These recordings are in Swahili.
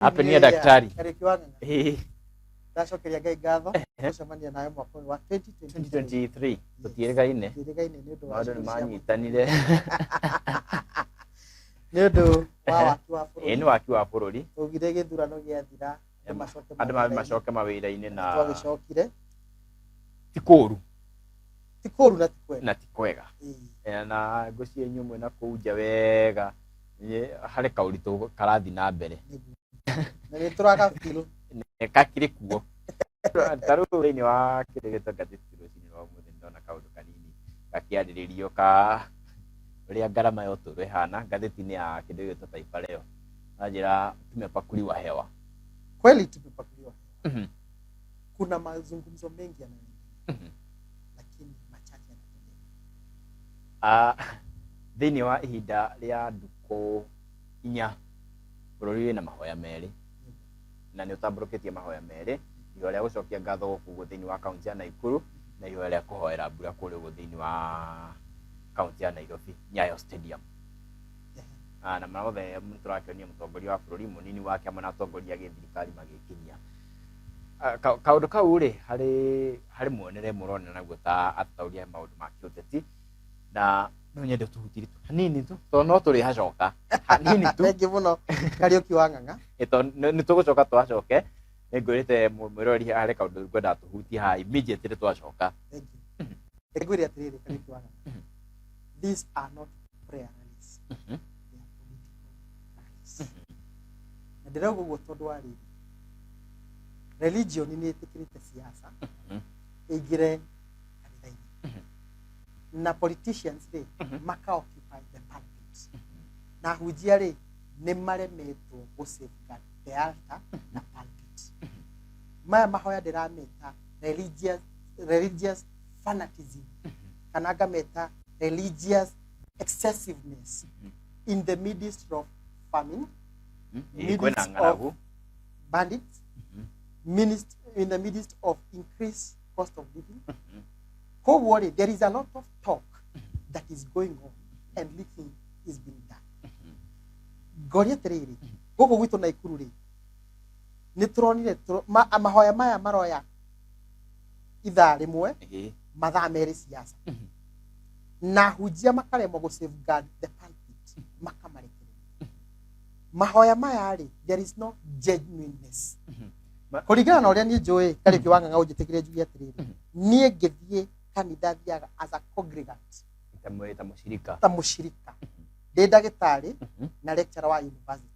Hapa ni daktari. Rikiuma. Ndacokeria Ngai ngatho tucemania nawe mwaka wa 2023 tutieregaine nĩ ũndũ wa manyitanire nĩ ũndũ wa waki wa bũrũri. Nĩ waki wa bũrũri. Tugire gĩthurano gĩathira andũ macoke mawĩra-inĩ na twagĩcokire ti kũru na ti kwega na ngũcie nyumwe na kũu nja wega harĩ kaũritũ karathi na mbere na nĩ tũragabirwo kakiri kuo taru thĩinĩ wa kĩrĩgĩto ngathĩti rũcinĩ rwa ũmũthĩ ndona kaũndũ kanini gakiarĩrĩrio ka ũrĩa ngarama ya ũtũũro ĩhana ngathĩti-inĩ ya kĩrĩgĩto Taifa Leo na njĩra tumepakuliwa hewa. Kweli tumepakuliwa hewa. Kuna mazungumzo mengi yanayoendelea lakini machache yanatendeka. Thĩinĩ wa ihinda rĩa ndukũ 4 bũrũri wĩna mahoya merĩ na nĩ ũtambũrũkĩtie mahoya merĩ, ihoya rĩa gũcokia ngatho gũkũ thĩinĩ wa kaunti ya Naikuru na ihoya rĩa kũhoera mbura kũrĩ gũkũ thĩinĩ wa kaunti ya Nairobi Nyayo Stadium. Na mothe tũrakĩonia mũtongoria wa bũrũri mũnini wake amwe na atongoria a gĩthirikari magĩkinyia kaũndũ kau rĩ harĩ muonere mũronera naguo ta atauria maũndũ ma kĩũteti na no nyende tũhutiri tu hanini tu tondũ no tũrĩ hacoka hanini tu thengi mũno Kariuki wa Ng'ang'a nĩ tũgũcoka twacoke nĩngwĩrĩte mwĩrori harĩ kaũndũ ngwenda tũhutie haha immediately twacoka. Ngwĩre atĩrĩrĩ Kariuki wa Ng'ang'a, these are not prayer rallies, they are political rallies. Na ndĩrauga ũguo tondũ wa rĩrĩ religion nĩ ĩtĩkĩrĩte siasa ĩingĩre kanitha-inĩ na politicians rĩ maka occupy the pulpit na hunjia rĩ nĩ maremetwo gũ safeguard the altar na pulpit. Maya mahoya ndĩrameta religious fanatism kana ngameta religious excessiveness in the midst of famine, midst of bandits, in the midst of increased cost of living. Worry, there is a lot of talk that is going on and little is being done. Goria tereri, gogo gwitũ Naikuru rĩ nĩ tũronire mahoya maya maroya ithaa rĩmwe mathaa merĩ siasa na hunjia makaremwo gũ safeguard the pulpit makamarekereria. Mahoya maya rĩ there is no genuineness. Kũringana na ũrĩa niĩ njũĩ Kariuki wa Ng'ang'a ũnjĩtĩkĩrie njuge atĩrĩrĩ niĩ ngĩthiĩ kanitha thiaga as a congregant ta mũcirika ndĩ ndagĩtarĩ na lecturer wa university.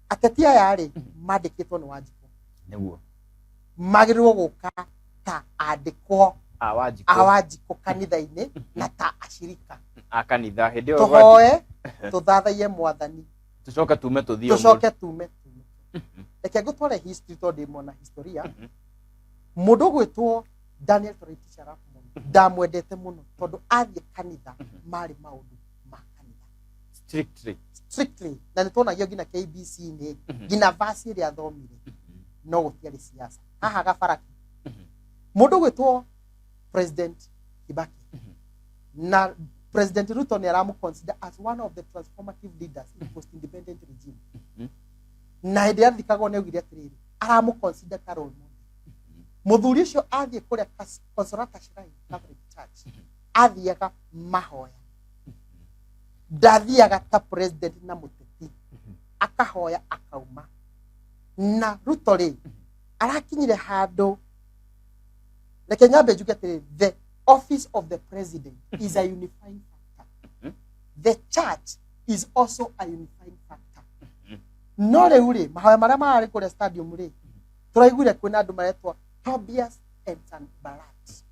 Ateti aya rĩ mandĩkĩtwo nĩ Wanjikũ nĩguo magĩrĩrwo gũka ta andĩkwo a Wanjikũ kanitha-inĩ na ta acirika a kanitha hĩndĩ ĩyo tũhoe tũthathaie Mwathani tucoke tume reke ngũtware history tondũ ndĩ mwana historia. Mũndũ gwĩtwo Daniel Toroitich arap Moi ndamwendete mũno tondũ athiĩ kanitha marĩ maũndũ ma kanitha strictly na nĩ tuonagio nginya KBC-inĩ nginya verse ĩrĩa athomire no gũtiarĩ siasa haha gabaraki. Mũndũ gwĩtwo President Kibaki na President Ruto nĩ aramũconsider as one of the transformative leaders in post-independent regime na hĩndĩ athikagwo nĩ augire atĩrĩrĩ aramũconsider ta role model. Mũthuri ũcio athiĩ kũrĩa Consolata Shrine Catholic Church athiaga mahoya ndathiaga ta president na mũteti akahoya akauma. Na Ruto rĩ arakinyire handũ reke nyambe njuge atĩrĩrĩ the office of the president is a unifying factor. The church is also a unifying factor. No rĩu rĩ mahoya marĩa mararĩ kũrĩa stadium rĩ tũraiguire kwĩna andũ maretwo Tobias and Sanbarat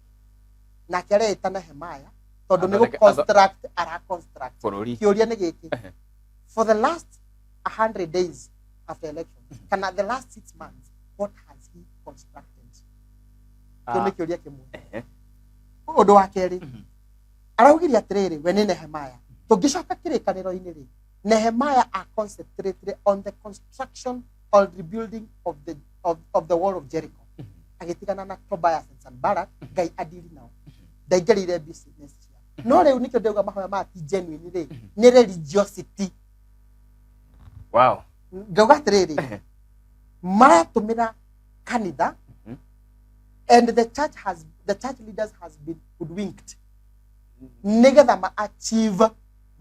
na kĩarĩ ta Nehemaya tondũ nĩ construct kĩũria nĩ gĩkĩ for the last 100 days after election kana the last 6 months what has he constructed? Nĩ kĩũria kĩmwe. Ũndũ wa kerĩ araugire atĩrĩrĩ we nĩ Nehemaya tũngĩcoka kĩrĩkanĩro-inĩ rĩ Nehemaya are concentrated on the construction or rebuilding of the wall of Jericho. Agitigana na Tobias and Sanbarat Ngai adiri nao ndaingĩrĩire business ciao. No rĩu nĩkĩo ndauga mahoya ma ti genuine rĩ nĩ religiosity. Wow. Gawatreri. Maratumira Canada. And the church leaders has been hoodwinked. Negetha achieve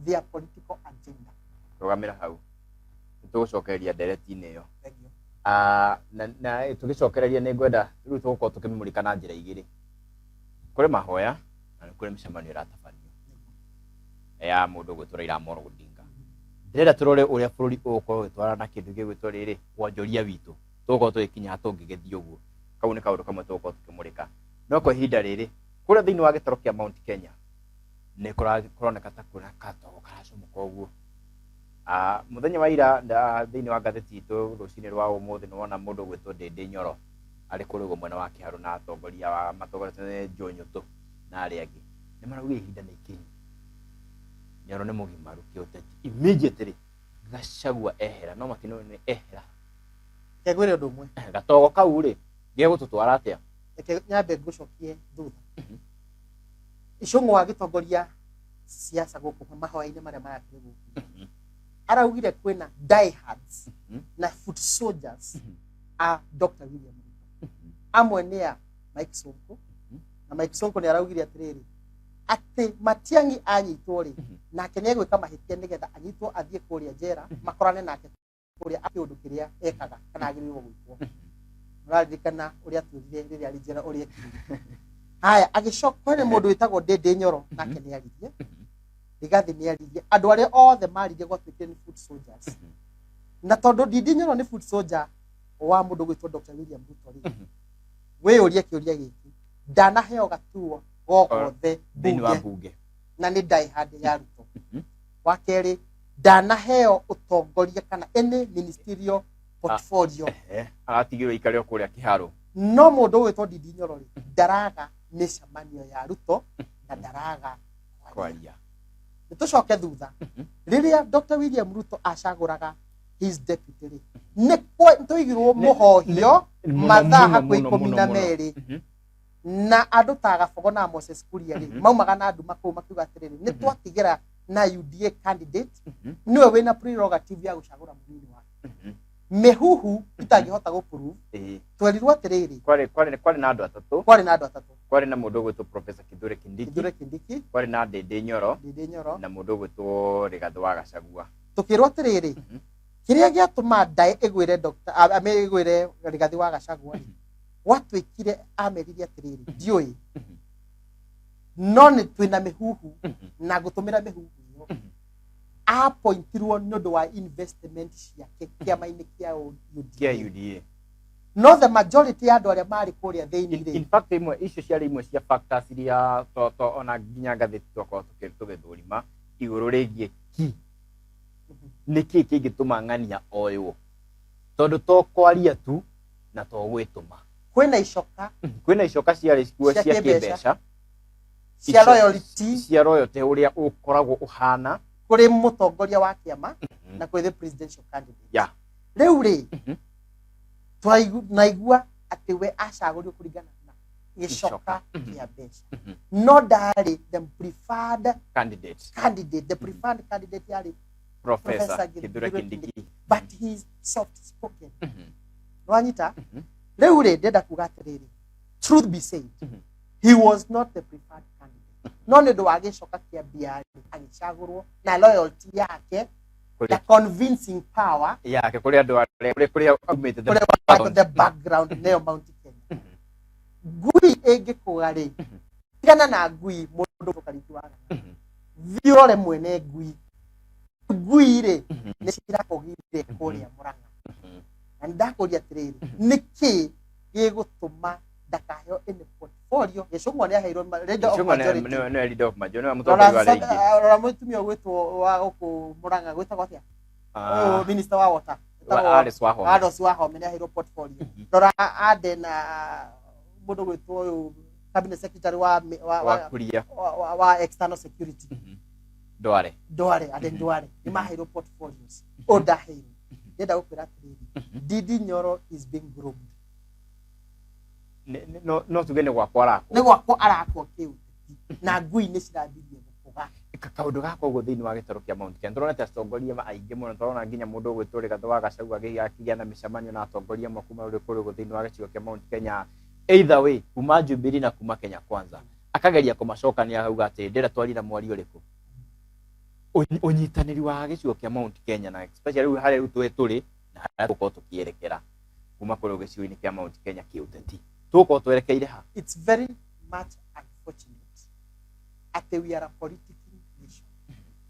their political agenda. Rogamira hau. Tugucokereria ndereti neyo. Thank you. Na tugicokereria ni ngwenda riu tugukorwo tukimimurika na njira igiri. Kuri mahoya na kuri micemanio iratabanio ya mundu gwitwa Raila Amolo Odinga. Ndirenda turore uria bururi ugukorwo gwitwara na kindu gigwitwo riri wonjoria witu tugukorwo tugikinya tungigethia uguo. Kau ni kaundu kamwe tugukorwo tukimurika. No kwa ihinda riri kuria thiini wa gitoro kia Mount Kenya ni kuroneka ta kuna katogo karacomoka uguo. Muthenya wa ira thiini wa ngatheti itu rucini rwa umuthi ni wona mundu gwitwo Ndindi Nyoro ari kurigo mwena wa Kiharu na atongoria wa matogorete Njonyutu na ari angi ni marauga ihinda ni ikinyi. Nyoro ni mugimaru kiuteti immediately Gachagua ehera no matino ni ehera Kegwire undu umwe gatogo kau ri gegututwara atia nyambe ngucokie thutha icungu wa gitongoria siasa guku mahoya-ini maria marakire guku araugire kwina diehards na foot soldiers a Dr. William Ruto. Amwe ni ya Mike Sonko na Mike Sonko ni araugire atiriri ati Matiang'i anyitwo ri nake ni egwika mahitia nigetha anyitwo athie kuria njera makorane nake kuria akiundu kiria ekaga kana agirirwo gwikwo. Muraririkana uria turire riria ari njera uria haya agicoka ni mundu witagwo Ndindi Nyoro nake ni aririe Rigathi ni aririe andu aria othe maririe gwatuike ni foot soldiers na tondu Ndindi Nyoro ni foot soldier wa mundu gwitwo Dr. William Ruto ri we uria kiuria giki ndanaheo gatuo gogothe bunge na ni diehard ya Ruto. Wa keri ndanaheo utongoria kana any ministerial portfolio aratigirwo ikareo kuria Kiharu no mundu witwo Ndindi Nyoro ri ndaraga micemanio ya Ruto na ndaraga kwaria. Nitucoke thutha riria Dr. William Ruto acaguraga his deputy ri nituigirwo muhohio mathaa hakuhi 12 na andu ta Gabogo na Moses Kuria ri maumaga na andu makuu makiuga atiriri nitwatigira na UDA candidate niwe wina prerogative ya gucagura munini wake mehuhu itangihota guprove twerirwo atiriri kwari na andu atatu kwari na mundu gwitwo Professor Kithure Kindiki kwari na Ndindi Nyoro na mundu gwitwo Rigathi wa Gachagua. Tukirwo atiriri kiria giatuma ndae igwire Dr. igwire Rigathi wa Gachagua watwikire ameriria atiriri ndioi no ni twina mehuhu na gutumira mehuhu yo appointirwo nondu wa investment ciake kiama-ini kia UDA no the majority ya andu aria mari kuria thiini in fact imwe icio ciari imwe cia factors iria to ona nginya ngatheti twakorwo tugithurima iguru rigie ki niki kingituma ng'ania oyo tondu to kwaria tu na to gwituma kwina icoka ciari kuo cia kibeca cia royalty uria ukoragwo uhana kuri mutongoria wa kiama na kuri the presidential candidate riu ri naigua ati we acagurio kuringana na gicoka kia beca no ndari the preferred candidate the preferred candidate yari Professor Kithure Kindiki but he's soft spoken nwanyita riu ri ndenda kuga atiriri truth be said he was not the preferred candidate no ndu wa gicoka kia biari agicagurwo na loyalty yake the convincing power yake kuri andu kuri aumite the background neo Mount Kenya ngui ingikuga ri tigana na ngui mundu ukarituaga viore mwene ngui ri ni cirakogire kuria Murang'a na ndakuria atiriri niki gigutuma ndakaheo in portfolio gicungwa ni aheirwo leader of majority mutongoria wa regi ora mutumia gwitwo wa guku Murang'a gwitagwo atia minister wa water Alice Wahome ni aheirwo portfolio ndora ade na mundu gwitwo uyu cabinet secretary wa external security Ndware ni maheirwo portfolios odaheirwo ndenda gukwira atiriri Ndindi Nyoro is being groomed no tugene gwakwa arako kiu na ngui ni cirambirie gukuga kaundu gako uguo thiini wa gitaro kia Mount Kenya turona ta atongoria aingi muno turona nginya mundu ugwitwo Rigathĩ wa Gachagua akigĩa na mĩcemanio na atongoria amwe kuma kũrĩ uguo thiini wa gĩcigo kia Mount Kenya either way kuma Jubilee na kuma Kenya Kwanza akageria kũmacokania auga atĩ ndĩra twarira mwari ũrĩkũ unyitanĩri wa gĩcigo kia Mount Kenya na especially harĩa rĩu tũrĩ na harĩa tũkorwo tũkĩerekera kuma kũrĩ gĩcigo-inĩ kia Mount Kenya kĩũteti tũkorwo twerekeire ha. It's very much unfortunate atĩ we are a political nation.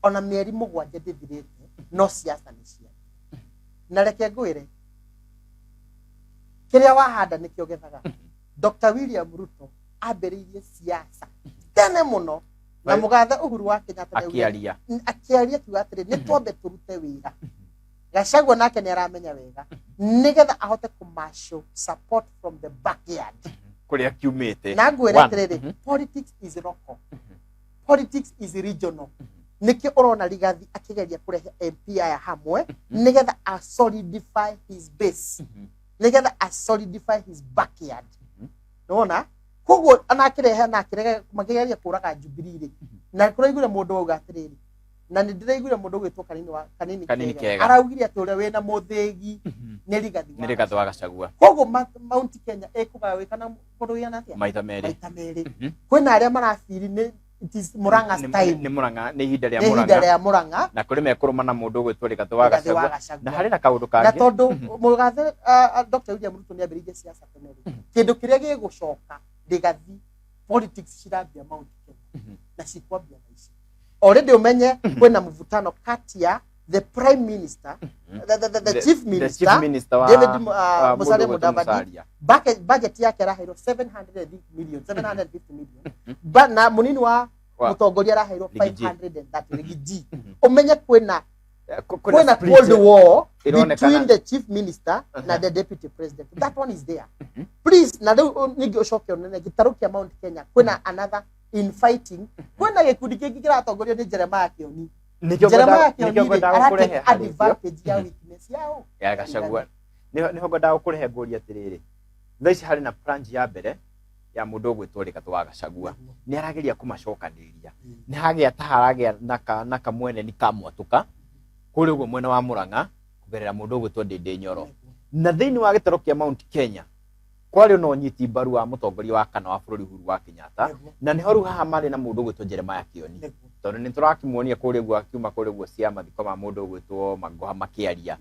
Ona mĩeri mũgwanja ndĩthirĩte no siasa nĩ cia na reke ngwĩre kĩrĩa wahanda nĩkĩo gethaga. Dr. William Ruto ambĩrĩirie siasa tene mũno na mũgathe Uhuru wa Kenyatta akĩaria kiuga atĩrĩ nĩ twambe tũrute wĩra. Gachagua nake nĩ aramenya wega nĩgetha ahote kũmarshal support from the backyard kũrĩa kiumĩte. Na ngwĩre atĩrĩ politics is local, politics is regional. Nĩkĩo ũrona Rigathĩ akĩgeria kũrehe MP aya hamwe nĩgetha a solidify his base, nĩgetha a solidify his backyard. Nona koguo anakĩrehe na akĩrehe makĩgeria kũraga Jubilee na kũraigũre mũndũ auga atĩrĩ na nĩ ndĩraigũre mũndũ ũgwĩtwo kanini kega araugire atĩ ũrĩa wĩna mũthĩgi nĩ Rigathĩ wa Gachagua. Koguo Mount Kenya ĩkũgawe kana mũndũ wĩna atĩa maita merĩ. Kwĩna arĩa marabiri nĩ it is Murang'a style. Nĩ Murang'a nĩ ihinda rĩa Murang'a na kũrĩ mekũrũma na mũndũ ũgwĩtwo Rigathĩ wa Gachagua na harĩ na kaũndũ kangĩ na tondũ mũgathe Dr. William Ruto nĩ ambĩrĩirie siasa tene kĩndũ kĩrĩa gĩgũcoka Rigathĩ politics cirambia Mount Kenya na cikwambia na ici already umenye kwĩna mvutano kati ya the prime minister the chief minister David Musalia Mudavadi budget yake raheirwo 750 million na munini wa mutongoria raheirwo 530 rigiji. Umenye kwĩna cold war between the chief minister na the deputy president. That one is there. Please na rĩu ningĩ ũcoke onene gĩtarũ kia Mount Kenya kwĩna another infighting kwĩna gĩkundi kĩngĩ kĩratongorio nĩ Jeremiah Kioni. Jeremiah Kioni arake advantage ya weakness yao ya Gachagua. Niho ngwendaga gũkũrehe ngũria atĩrĩrĩ thaa ici harĩ na branch ya mbere ya mũndũ ũgwĩtwo Rigathĩ wa Gachagua nĩ arageria kũmacokanĩrĩria nĩ hagĩa ta haragĩa na kamwene ni kamwatũka kũrĩ ũguo mwena wa Murang'a kũgerera mũndũ ũgwĩtwo Ndĩndĩ Nyoro na thĩinĩ wa gĩtarũ kia Mount Kenya kwarĩ no nyiti mbaru wa mũtongoria wa kana wa bũrũri Uhuru wa Kenyatta na nĩho rĩu haha marĩ na mũndũ ũgwĩtwo Jeremiah Kioni tondũ nĩ tũrakĩmuonia kũrĩ ũguo akiuma kũrĩ ũguo cia mathiko ma mũndũ ũgwĩtwo Magoha makĩaria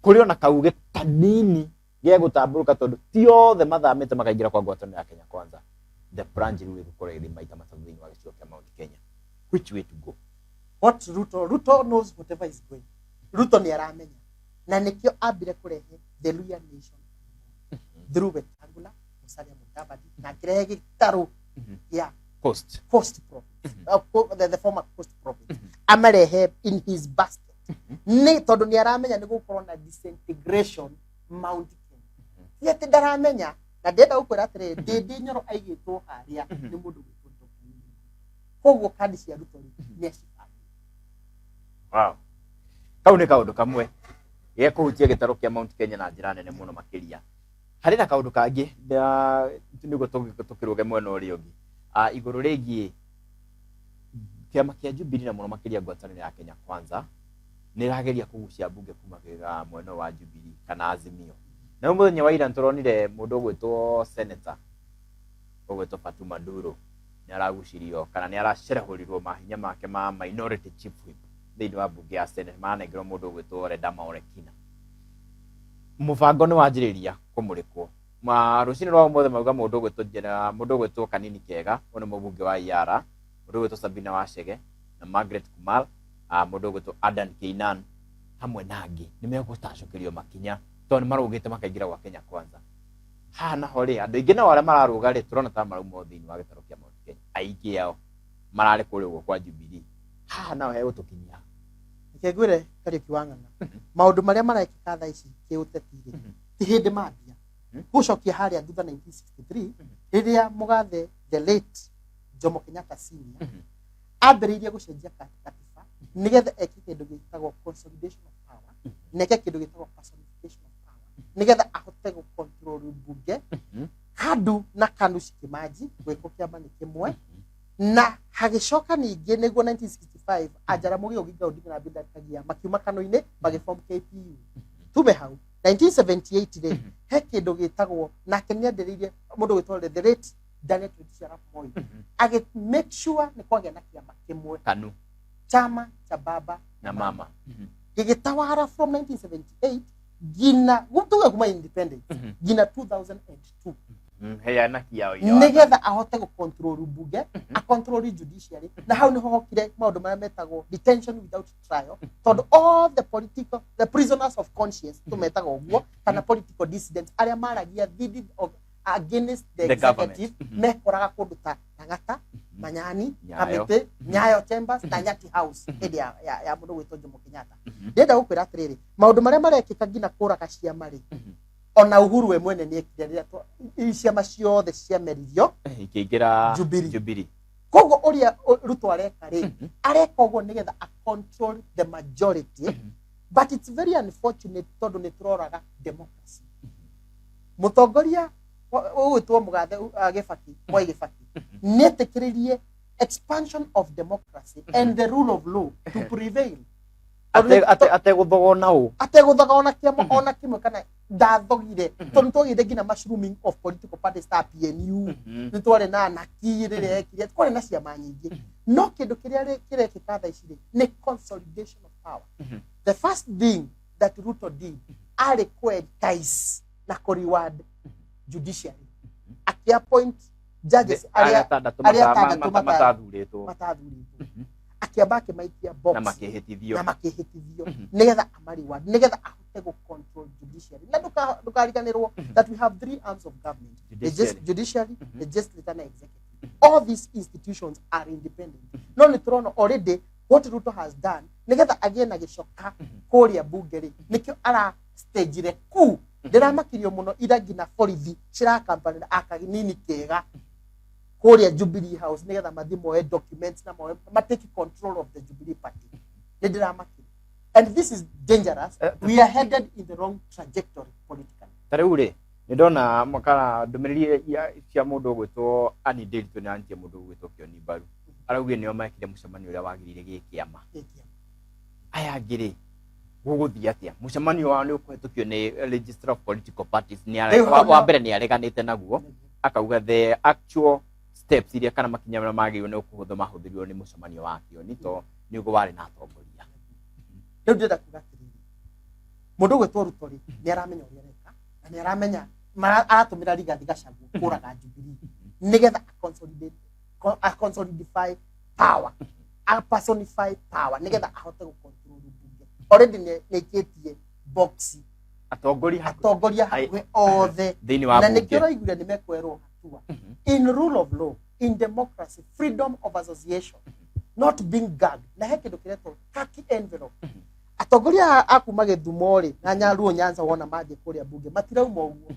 kũrĩ ona kauge kanini gĩa gũtambũrũka tondũ ti othe mathamĩte makaingĩra kwa ngwatanĩro ya Kenya Kwanza. The branch rĩu ĩgũkorwo ĩrĩ maita matatũ thĩinĩ wa gĩcigo kia Mount Kenya. Which way to go? What Ruto knows whatever is going. Ruto nĩ aramenya na nĩkĩo ambire kũrehe the Luhya nation through Wetangula Musalia Mudavadi na kĩrehe gĩtarũ ya Coast province the former Coast province amarehe in his basket nĩ tondũ nĩ aramenya nĩ gũkorwo na disintegration Mount Kenya. Yet ndaramenya na ndenda gũkwĩra atĩrĩ Ndĩndĩ Nyoro aigĩtwo harĩa nĩ mũndũ wĩtwo koguo kandi cia Ruto nĩ acibanga. Wow. Kau nĩ kaũndũ kamwe gĩa kũhutia gĩtarũ kia Mount Kenya na njĩra nene mũno makĩria. Harĩ na kaũndũ kangĩ nĩguo tũkĩrũge mwena ũrĩa ũngĩ igũrũ rĩgiĩ kĩama kĩa Jubilee na mũno makĩria ngwatanĩro ya Kenya Kwanza nĩ ĩrageria kũgucia mbunge kuma mwena wa Jubilee kana Azimio. Na mũthenya wa ira tũronire mũndũ ũgwĩtwo senator ũgwĩtwo Fatuma Nduru nĩ aragucirio kana nĩ aracerehũrirwo mahinya make ma minority chief whip thĩinĩ wa mbunge ya Senate manengerwo mũndũ ũgwĩtwo Redama Orekina. Mũbango nĩ wanjĩrĩria kũmũrĩkwo rũcinĩ rwa ũmũthĩ mauga mũndũ ũgwĩtwo Kanini Kega ũyũ nĩ mũbunge wa Iara, mũndũ ũgwĩtwo Sabina Wachege na Margaret Kumal, mũndũ ũgwĩtwo Adan Keynan hamwe na angĩ nĩ megũtacũkĩrio makinya tondũ nĩ marũgĩte makaingĩra gwa Kenya Kwanza. Haha naho rĩ andũ aingĩ nao arĩa mararũga rĩ tũrona ta marauma thĩinĩ wa gĩtarũ kia Mount Kenya aingĩ ao mararĩ kũrĩ ũguo kwa Jubilee. Haha nao hegũtũkinyia reke ngwĩre Kariuki wa Ng'ang'a maũndũ marĩa marekĩka thaa ici kĩũteti-rĩ ti hĩndĩ mambia gũcokia harĩa thutha 1963 rĩrĩa mũgathe the late Jomo Kenyatta senior ambĩrĩirie gũcenjia katiba nĩgetha eke kĩndũ gĩtagwo consolidation of power na eke kĩndũ gĩtagwo personification of power nĩgetha ahote gũcontrol mbunge handũ na KANU cikĩmanji gwĩkwo kĩama nĩ kĩmwe na hagicoka ningĩ nĩguo 1965 Ajaramogi Oginga Odinga na Binda Kagia makiuma kano-inĩ magĩform KPU tume hau 1978 rĩ he kĩndũ gĩtagwo nake nĩendereirie mũndũ wĩtwo the late Daniel Toroitich arap Moi age make sure nĩ kwagĩa na kĩama kĩmwe kanu chama cha baba na mama gĩgĩtawara from 1978 gina gũtuga kuma independence gina 2002 heya na kiao nigetha ahote gũ control bunge a control judiciary na hau nĩ hokire maũndũ marĩa metagwo detention without trial tondũ all the prisoners of conscience tumetaga ũguo kana political dissidents arĩa maragia thidi of against the executive mekoraga kũndũ ta Tangata Manyani Kamĩtĩ Nyayo Chambers na Nyaki House hĩndĩ ya mũndũ wĩtwo Jomo Kenyatta ndenda gũkwĩra atĩrĩrĩ maũndũ marĩa marekĩka ngina kũraga ciama rĩ ona Uhuru we mwene nĩekire rĩrĩa ciama ciothe ciameririo ikĩingĩra Jubilee koguo ũrĩa Ruto areka rĩ areka ũguo nĩgetha a control the majority but it's very unfortunate tondũ nĩ tũroraga democracy mũtongoria ũgwĩtwo mũgathe Gĩbaki Mwai Gĩbaki nĩetĩkĩrĩrie expansion of democracy and the rule of law to prevail ategũthogona kĩama ona kĩmwe kana ndathogire tondũ twagĩte nginya mushrooming of political parties ta PNU nĩ twarĩ na anaki rĩrĩa ekire twarĩ na ciama nyingĩ no kĩndũ kĩrĩa kĩrekĩka thaa ici nĩ consolidation of power the first thing that Ruto did arĩ kũ-entice na kũ-reward judiciary akĩ-appoint judges arĩa atandatũ matathurĩtwo akiamba akĩmaikia box na makĩhĩtithio nĩgetha amareward nĩgetha ahote gũ control judiciary na ndũkariganĩrwo that we have three arms of government the judiciary the legislature and executive all these institutions are independent no nĩ tũrona already what Ruto has done nĩgetha agĩe na gĩcoka kũrĩa bunge rĩ nĩkĩo ara stage ku ndĩramakirio mũno ira ngina borithi cirakambanĩra akaginini kega kũrĩa Jubilee House nĩgetha mathi moe documents na take control of the Jubilee party ndĩramakirio and this is dangerous we are headed in the wrong trajectory politically tarĩu rĩ nĩndona makara ndũmĩrĩri cia mũndũ ũgwĩtwo Annie Nderitu na antia mũndũ ũgwĩtwo Kioni Mbaru araugire nĩo mekire mũcemanio ũrĩa wagĩrĩire gĩkĩama aya ngĩrĩ gũgũthiĩ atĩa mũcemanio wao nĩ ũkũhetũkio nĩ Register of Political Parties wa mbere nĩ areganĩte naguo akauga the actual steps iria kana makinya marĩa magĩrĩirwo nĩ kũhũthwo mahũthĩrirwo nĩ mũcemanio wa Kioni to nĩguo warĩ na atongoria rĩu ndĩrenda kuga atĩrĩrĩ mũndũ ũgwĩtwo Ruto rĩ nĩ aramenya ũrĩa areka na nĩ aramenya aratũmĩra Rigathi Gachagua kũraga Jubilee nĩgetha a consolidify power a personify power nĩgetha ahote gũ control bunge already nĩkĩtie box atongoria hakuhĩ othe na nĩkĩo raiguire nĩ mekwerwo hatua in rule of law in democracy freedom of association not being gagged na he kĩndũ kĩretwo khaki envelope atongoria akuma Gĩthumo rĩ na Nyaruo Nyanza wona mathiĩ kũrĩa bunge matirauma ũguo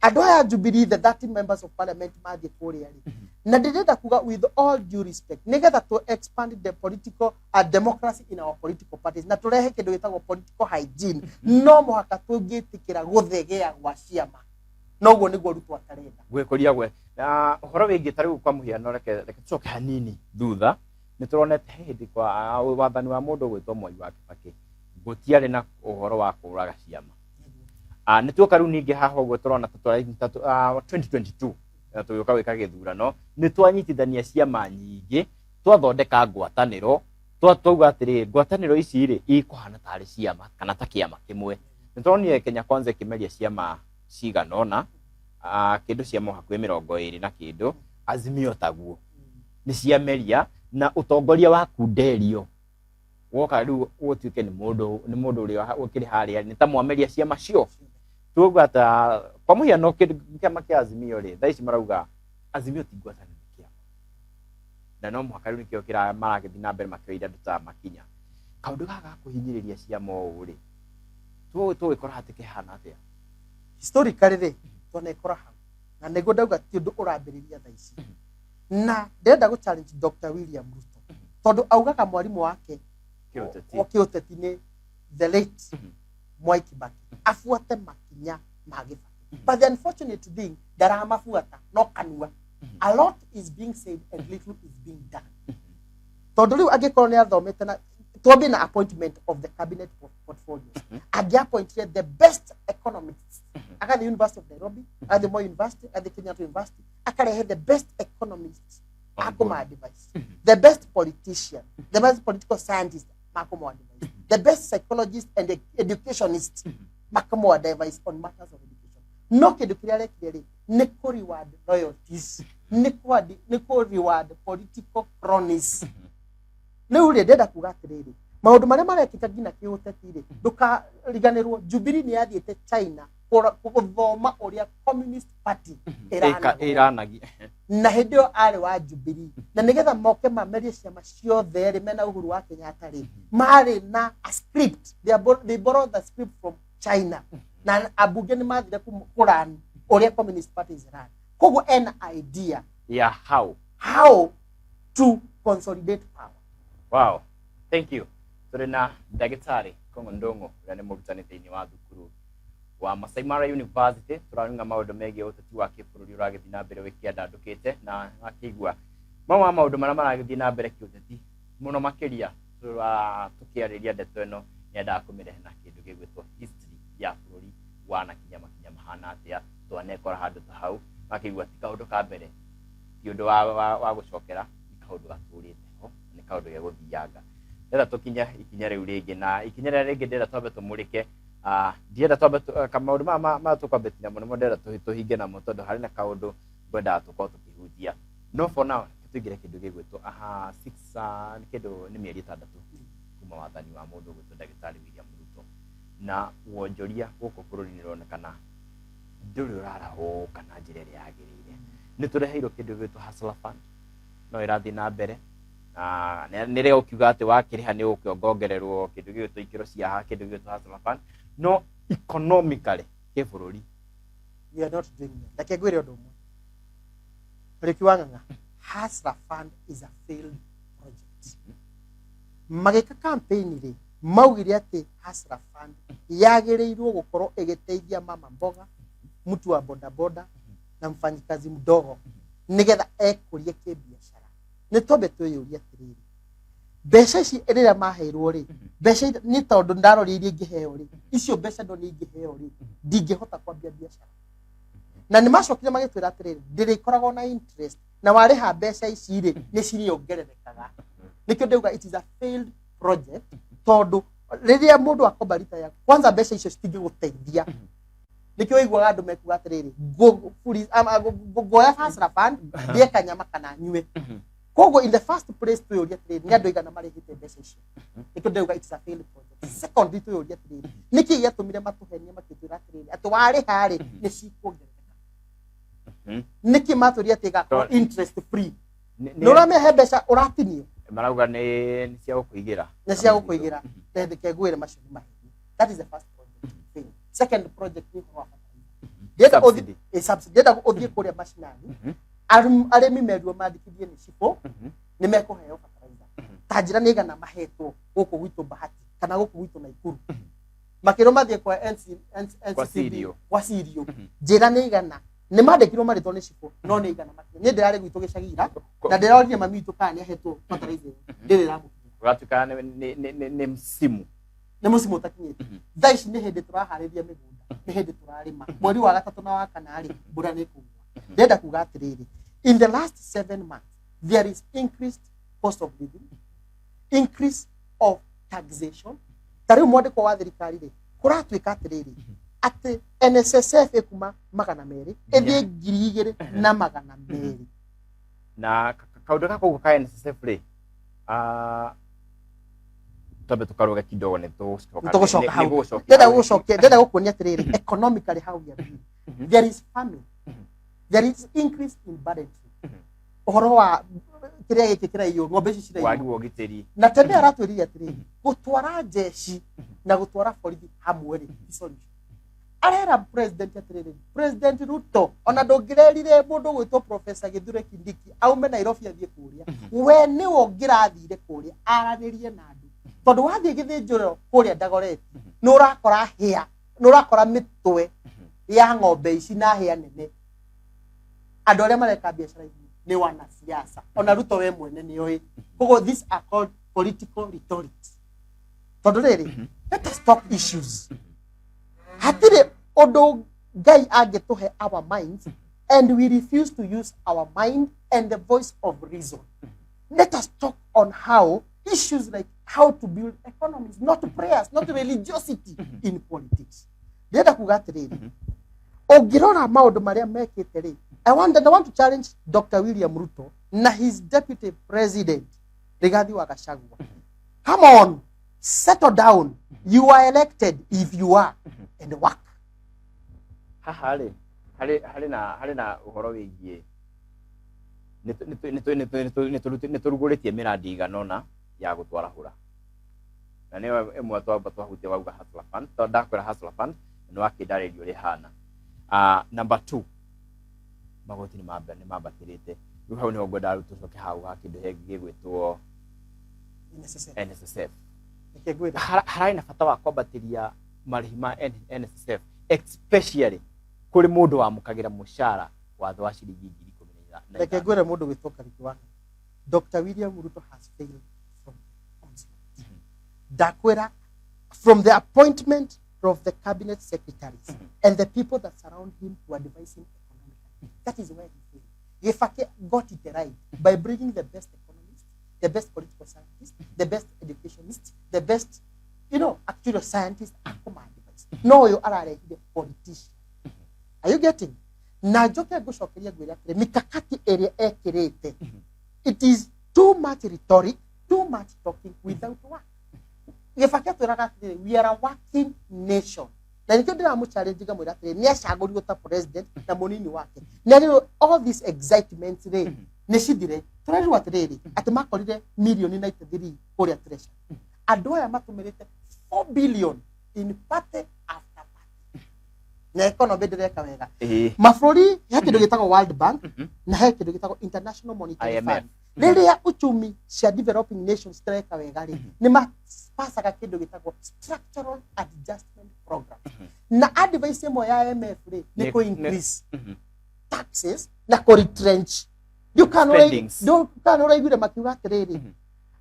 andũ aya Jubilee the 30 members of parliament mathiĩ kũrĩa rĩ na ndĩrenda kuga with all due respect nĩgetha to expand the political democracy in our political parties na tũrehe kĩndũ gĩtagwo political hygiene no mũhaka tũngĩtĩkĩra gũthegea gwa ciama noguo nĩguo Ruto atarenda gwĩkũria gwe na ũhoro wĩgiĩ tarĩu kwa mũhiano reke tũcoke hanini thutha nĩ tũronete hĩndĩ kwa wathani wa mũndũ ũgwĩtwo Mwai wa Kĩbakĩ gũtiarĩ na ũhoro wa kũraga ciama nĩ tuoka rĩu ningĩ haha ũguo tũrona 2022 tũgĩũka gwĩka gĩthurano nĩ twanyitithania ciama nyingĩ twathondeka ngwatanĩro twauga atĩrĩ ngwatanĩro ici rĩ ikũhana tarĩ ciama kana ta kĩama kĩmwe nĩ tũronire Kenya Kwanza ĩkĩmeria ciama cigana ũna kĩndũ ciama hakuhĩ 20 na kĩndũ Azimio taguo nĩ ciameria na ũtongoria wa kunderio woka rĩu ũtuĩke nĩ mũndũ ũrĩa ũkĩrĩ harĩa nĩ ta mwameria ciama cio tuoga ta kwa mũhiano kĩama kĩa Azimio rĩ thaa ici marauga Azimio ti ngwatanĩro kĩama na no mũhaka rĩu nĩkĩo maragĩthiĩ na mbere makĩoya andũ ta Makinya kaũndũ gaka kũhinyĩrĩria ciama ũũ rĩ tũgĩkora atĩ kĩhana atĩa historically rĩ twanekora hau na nĩguo ndauga ti ũndũ ũrambĩrĩria thaa ici na ndĩrenda gũ challenge Dr. William Ruto tondũ augaga mwarimũ wake kĩũteti nĩ the late Mwai Kibaki afuate makinya ma Kibaki but the unfortunate thing ndaramafuata no kanua a lot is being said and little is being done tondu riu angikorwo ni athomete na twambe na appointment of the cabinet portfolios agi appointed the best economists aka the University of Nairobi at the Moi University at the Kenyatta University akarehe the best economists akoma advice the best politician the best political scientist makoma advice the best psychologist and educationist makoma advice on matters of education no kindu kiria rekire ni ko reward royalties ni ko reward political cronies Riu ri ndenda kuga atiriri maundu maria marekika ngina kiuteti-ri ndukariganirwo Jubilee ni yathiite China guthoma uria Communist Party iranagia na hindi yo ari wa Jubilee na nigetha moke mamerie ciama ciothe ri mena Uhuru wa Kenyatta ri mari na a script they borrowed the script from China na abunge ni mathire kuran uria Communist Party is run koguo an idea how to consolidate power. Wow, thank you. Turena Dagitari Kongondongo rane murutani thini wa thukuru wa Masai Mara University turaringa maundu megie uteti wa kibũrũri ũragĩthiĩ na mbere wĩkĩanda ndũkĩte na akĩigua maundu marĩa maragĩthiĩ na mbere kĩũteti mũno makĩria tukĩarĩria ndeto ĩno nĩendaga kũmĩrehe na kĩndũ gĩgwĩtwo history ya bũrũri wa makinya mahana atĩa twanekora handũ ta hau makĩigua ti kaũndũ ka mbere ti ũndũ wa gũcokera ni kaũndũ gatũrĩte ho ni kaũndũ gĩa gũthianga ndĩrenda tũkinya ikinya rĩu rĩngĩ na ikinya rĩrĩa rĩngĩ ndĩrenda twambe tũmũrĩke ndĩrenda twambe kamaũndũ ma tũkwambĩtinia mũno ndĩrenda tũhinge namo tondũ harĩ na kaũndũ ngwendaga tũkorwo tũkĩhunjia no for now tũingĩre kĩndũ gĩgwĩtwo 6 nĩ kĩndũ nĩ mĩeri 6 kuma wathani wa mũndũ ũgwĩtwo Ndagĩtarĩ William Ruto na wonjoria gũkũ bũrũri nĩ ũronekana ndũrĩ ũrarahwo kana njĩra ĩrĩa yagĩrĩire nĩ tũreheirwo kĩndũ gĩgwĩtwo Hustler Fund no ĩrathiĩ na mbere nĩ rĩo ukiuga atĩ wakĩrĩha nĩ ũkĩongongererwo kĩndũ gĩgwĩtwo ikĩro cia kĩndũ gĩgwĩtwo Hustler Fund no economically kĩbũrũri we are not doing that. Like ngwĩre ũndũ ũmwe Rikiuma Hustler Fund is a failed project. Magĩka campaign ri maugire atĩ Hustler Fund yagĩrĩirwo gũkorwo ĩgĩteithia mama mboga mtu wa bodaboda na mfanyikazi mdogo nigetha ekũrie kĩbiacara nĩ twambe twĩyũria atĩrĩrĩ mbeca ici rĩrĩa maheirwo rĩ mbeca nĩ tondũ ndaroririe ingĩheo rĩ icio mbeca ndo nĩ ingĩheo rĩ ndingĩhota kwambia biacara na nĩ macokire magĩtwĩra atĩrĩrĩ ndĩrĩkoragwo na interest na warĩha mbeca ici rĩ nĩ ciriongererekaga nĩkĩo ndauga it is a failed project tondũ rĩrĩa mũndũ akomba rita ya kwanza mbeca icio citingĩgũteithia nikio igwa andu mekuga atiriri goya Hustler Fund die kanyama kana nyue kogo in the first place to yoria atiriri ni andu igana marihite mbeca icio nikio ndauga it's a failed project second to yoria atiriri niki yatumire matuhenia makitwira atiriri atu wari hari ni cikuongerereka niki maturia tiga interest free nura mehe mbeca uratinio marauga ni cia gũkũigĩra ndeke ngwire macio ni mahi that is the first project thing. Second project ni kwa data odi subsidy data odi kuria mashinani aremi meruo mandikithie ni cipo ni mekuheo fertilizer tajira ni gana mahetwo guku gwitu Bahati kana guku gwitu Naikuru makiro mathie kwa NCCB kwa Sirio njira ni gana ni mandikirwo maritwo ni cipo no ni gana makiro ni ndirari gwitu gicagira na ndiraoria mami witu kana ni ahetwo fertilizer ndiriramu gatukana ni msimu nĩ mũcimu ũtakinyĩte thaa ici nĩ hĩndĩ tũraharĩria mĩgũnda nĩ hĩndĩ tũrarĩma mweri wa gatatũ na wa kana rĩ mbura nĩ kuura ndenda kuga atĩrĩrĩ in the last 7 months there is increased cost of living increase of taxation tarĩu mwandĩko wa thirikari rĩ kũratuĩka atĩrĩrĩ atĩ NSSF ĩkuma 200 ĩthiĩ 2,200 na kaũndũ gako ka NSSF rĩ tabe tukaruga kidogo ne tugocoka hau ndenda gukuonia atiriri economically how we are doing there is famine there is increase in banditry uhoro wa kiria giki kira iyo ng'ombe ici cira wagi wogiteri na tende aratwiriria atiriri gutwara jeshi na gutwara borithi hamwe ri solution arera president atiriri president Ruto ona ndongirerire mundu gwitwo Professor Githure Kindiki aume Nairobi athie kuria we ni wongirathire kuria aranirie na andu tondu wathie githĩnjũro kuria Dagoreti nĩ ũrakora hĩa nĩ ũrakora mĩtwe ya ng'ombe ici na hĩa nene andũ arĩa mareka biacara ici ni wanasiasa ona Ruto we mwene ni oi kogo these are called political rhetorics tondu riri let us talk issues hatire odo guy agetuhe our minds and we refuse to use our mind and the voice of reason. Let us talk on how issues like how to build economies, not prayers, not religiosity in politics. Deda kugatiriri. Ogirora maundu maria mekite ri. I want to challenge Dr. William Ruto na his deputy president Rigathi wa Gachagua. Come on, settle down. You are elected if you are and work. Hahari na uhoro wigie nituruguritie miradi iganona ya gutwara hura na ni emwe twahutie wauga hustler fund to ndakwira hustler fund no akindaririo rihana number 2 magoti ni mabatirite riu hau niho ngwenda rutucoke hau ha kindu hengi gwitwo NSSF haraina bata wa kwambatiria marihi ma NSSF especially kuri mundu wa mukagira mushara watho wa shilingi 10,000. Like gwira mundu gwitoka Rikiuma. Dr. William Ruto has failed from the onslaught. Dakwera from the appointment of the cabinet secretaries and the people that surround him to advise him economically. That is where he failed. Yefake got it right by bringing the best economists, the best political scientists, the best educationists, the best, actual scientists and command advice. No, you are a politician. Are you getting? Na joke gushokeria gwira kire mikakati area ekirete. It is too much rhetoric, too much talking without work. Yefake twiraga we are a working nation. Na nikyo ndira mu challenge ga mwira kire ni acagori ta president na munini wake. Na all these excitements re ni shidire turari watiriri ati makorire million 93 kuria treasure. Andu aya matumirite 4 billion in party after party. Na economy ndireka wega mafrori ya kindu gitagwo World Bank na he kindu gitagwo International Monetary Fund riria uchumi cia developing nations ndireka wega ri ni mapasaga kindu gitagwo structural adjustment program na advice mo ya IMF ri ni ko increase taxes na ko retrench you can already makiuga atiriri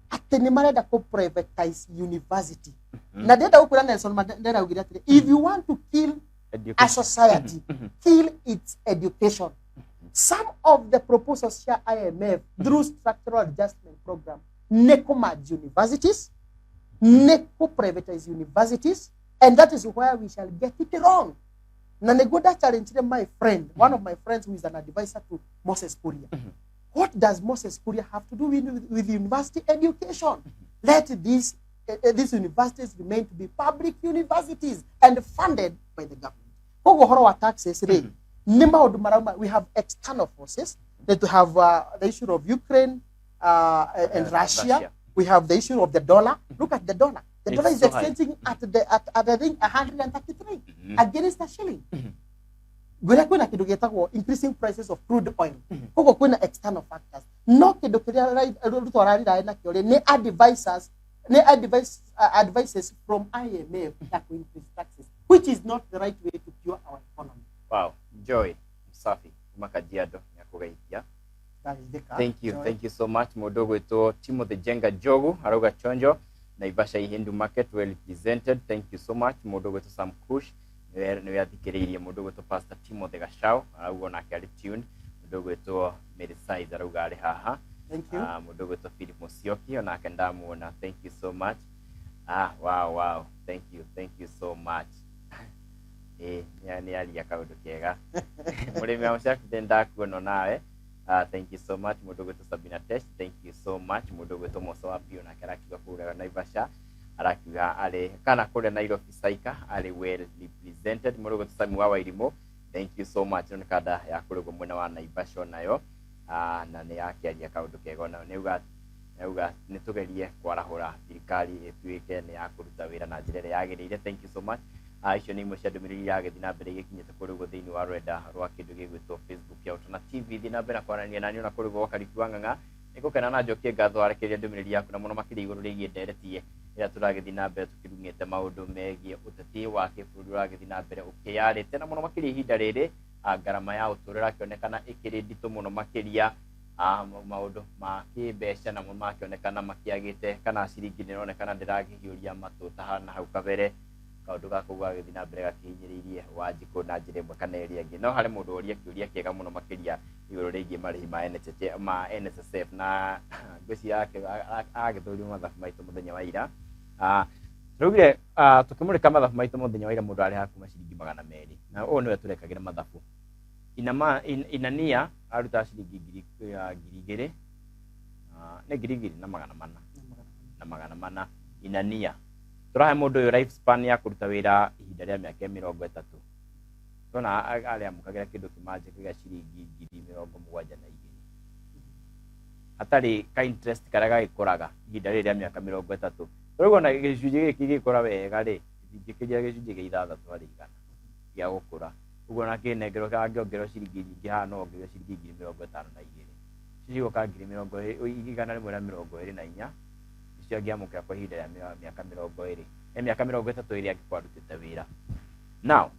ati ni marenda ko privatize university na ndenda ukura Nelson Mandela ugira atiri if you want to kill a society, kill its education. Some of the proposals share IMF through structural adjustment program, neko merge universities, neko privatize universities, and that is where we shall get it wrong. Na negoda challenge my friend, one of my friends who is an advisor to Moses Kuria. What does Moses Kuria have to do with university education? Let these universities remain to be public universities and funded by the government. Taxes, we have external forces that we have the issue of Ukraine and Russia. We have the issue of the dollar. Look at the dollar. The dollar is exchanging at I think 133 against the shilling. Increasing prices of crude oil. External factors. No advices from IMF that will increase taxes, which is not the right way to cure our economy. Wow, Joy, Safi, Makajiado, Nyakugaitia. Thank you so much. Modogo ito Timothy Jenga Jogu, Aroga Chonjo, Naivasha Hindu Market, well represented. Thank you so much. Modogo to Sam Kush, Nuyatikiri, Modogo to Pastor Timothy Gashao, Aragona Kari Tune, Modogo to Medicai, Arugari Haha. Thank you. Modogo to Philip Mosioki, Onakandamu, thank you so much. Wow. Thank you so much. Ni ali yakaudu kega. Murimi amshak denda kuno nawe. Thank you so much. Modogo to Sabina Test. Thank you so much. Modogo to Mosoa Pio na Karakiwa kule Naivasha. Arakiwa ale kana kule Nairobi Saika. Ale well represented. Modogo to Samuwa Ilimo. Thank you so much. Nkada ya kule gomuna wa Naivasha nayo. Na ni yake ali yakaudu kega na neuga nitugerie kwarahura thirikari etuike ni ya kuruta wira na njira yagirire. Thank you so much. Icio ni imwe cia ndũmĩrĩri yagĩthiĩ na mbere gĩkinyĩte kũrĩ guo thĩinĩ wa rwenda rwa kĩndũ gĩgwĩtwo Facebook ya Ũtona TV. Thiĩ na mbere kwaranĩria naniĩ na kũrĩ guo Rikiuma ng'ang'a. Nĩngũkena na njokie ngatho arekereria ndũmĩrĩri yaku na mũno makĩria igũrũ rĩgiĩ ndereti ĩrĩa tũragĩthiĩ na mbere tũkĩrugĩte maũndũ megiĩ ũteti wa kĩbũrũri ũragĩthiĩ na mbere ũkĩyarĩte na mũno makĩria ihinda rĩrĩ ngarama ya ũtũũrĩre akĩonekana ĩkĩrĩ nditũ mũno makĩria maundu ma kimbeca namo makionekana makiagite kana ciringi nironekana ndiragihiuria matu tahana hau kabere kaundu gako gagithii na mbere gakihinyiriirie Wanjiku na njira imwe kana iria ingi no hari mundu uria kiuria kiega muno makiria iguru rigie marihi ma NSSF na ngweci yake agithuri mathabu maitu muthenya wa ira rugire tukimurika mathabu maitu muthenya wa ira mundu ari hakuma ciringi 200 na uyu niwe turekagira mathabu inania aruta ciringi 2,000 ne 2,000 na 400 inania turahe mundu uyu life span ya kuruta wira ihinda ria miaka 30 tona aria mukagira kindu kimaje kiga ciringi 72,000 atari ka interest karaga gikoraga ihinda ria miaka 30 rugo na gicunji giki gikora wega ri gikija gicunji gya 6 hari igana gya gukura ugo na kinengero kangiongerwo ciringi nyingi hana ongerwo ciringi 52 cigo ka 124 icio ngiamukira kwa ihinda ya miaka 20 miaka 30 iria ngikwarutite wira now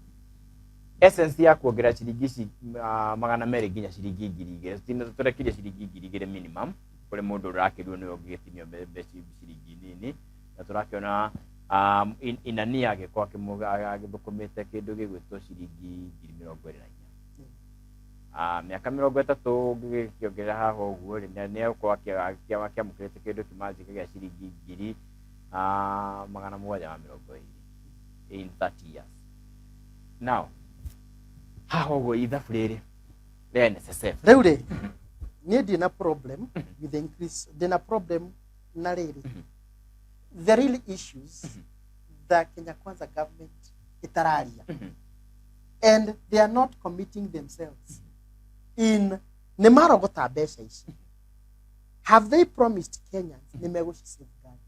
essence ya kuongerera ciringi 200 nginya ciringi 2,000 turekirie ciringi 2,000 minimum kuri mundu urakirirwo ni ongigetinio mbembe ciringi nini na turakiona inania agikwa agithukumite kindu gigwitwo ciringi 24 miaka 30 ngikiongerera haha uguo ri ni ukwa kiamukirite kindu kimanji gya ciringi 720 in 30 years now haha uguo ithabu riri ria NSSF riu ri ni ndina problem with the increase ndina problem na riri the real issues the Kenya Kwanza government itararia and they are not committing themselves in nimarogota mbeca ici. Have they promised Kenyans nimeguci safeguard?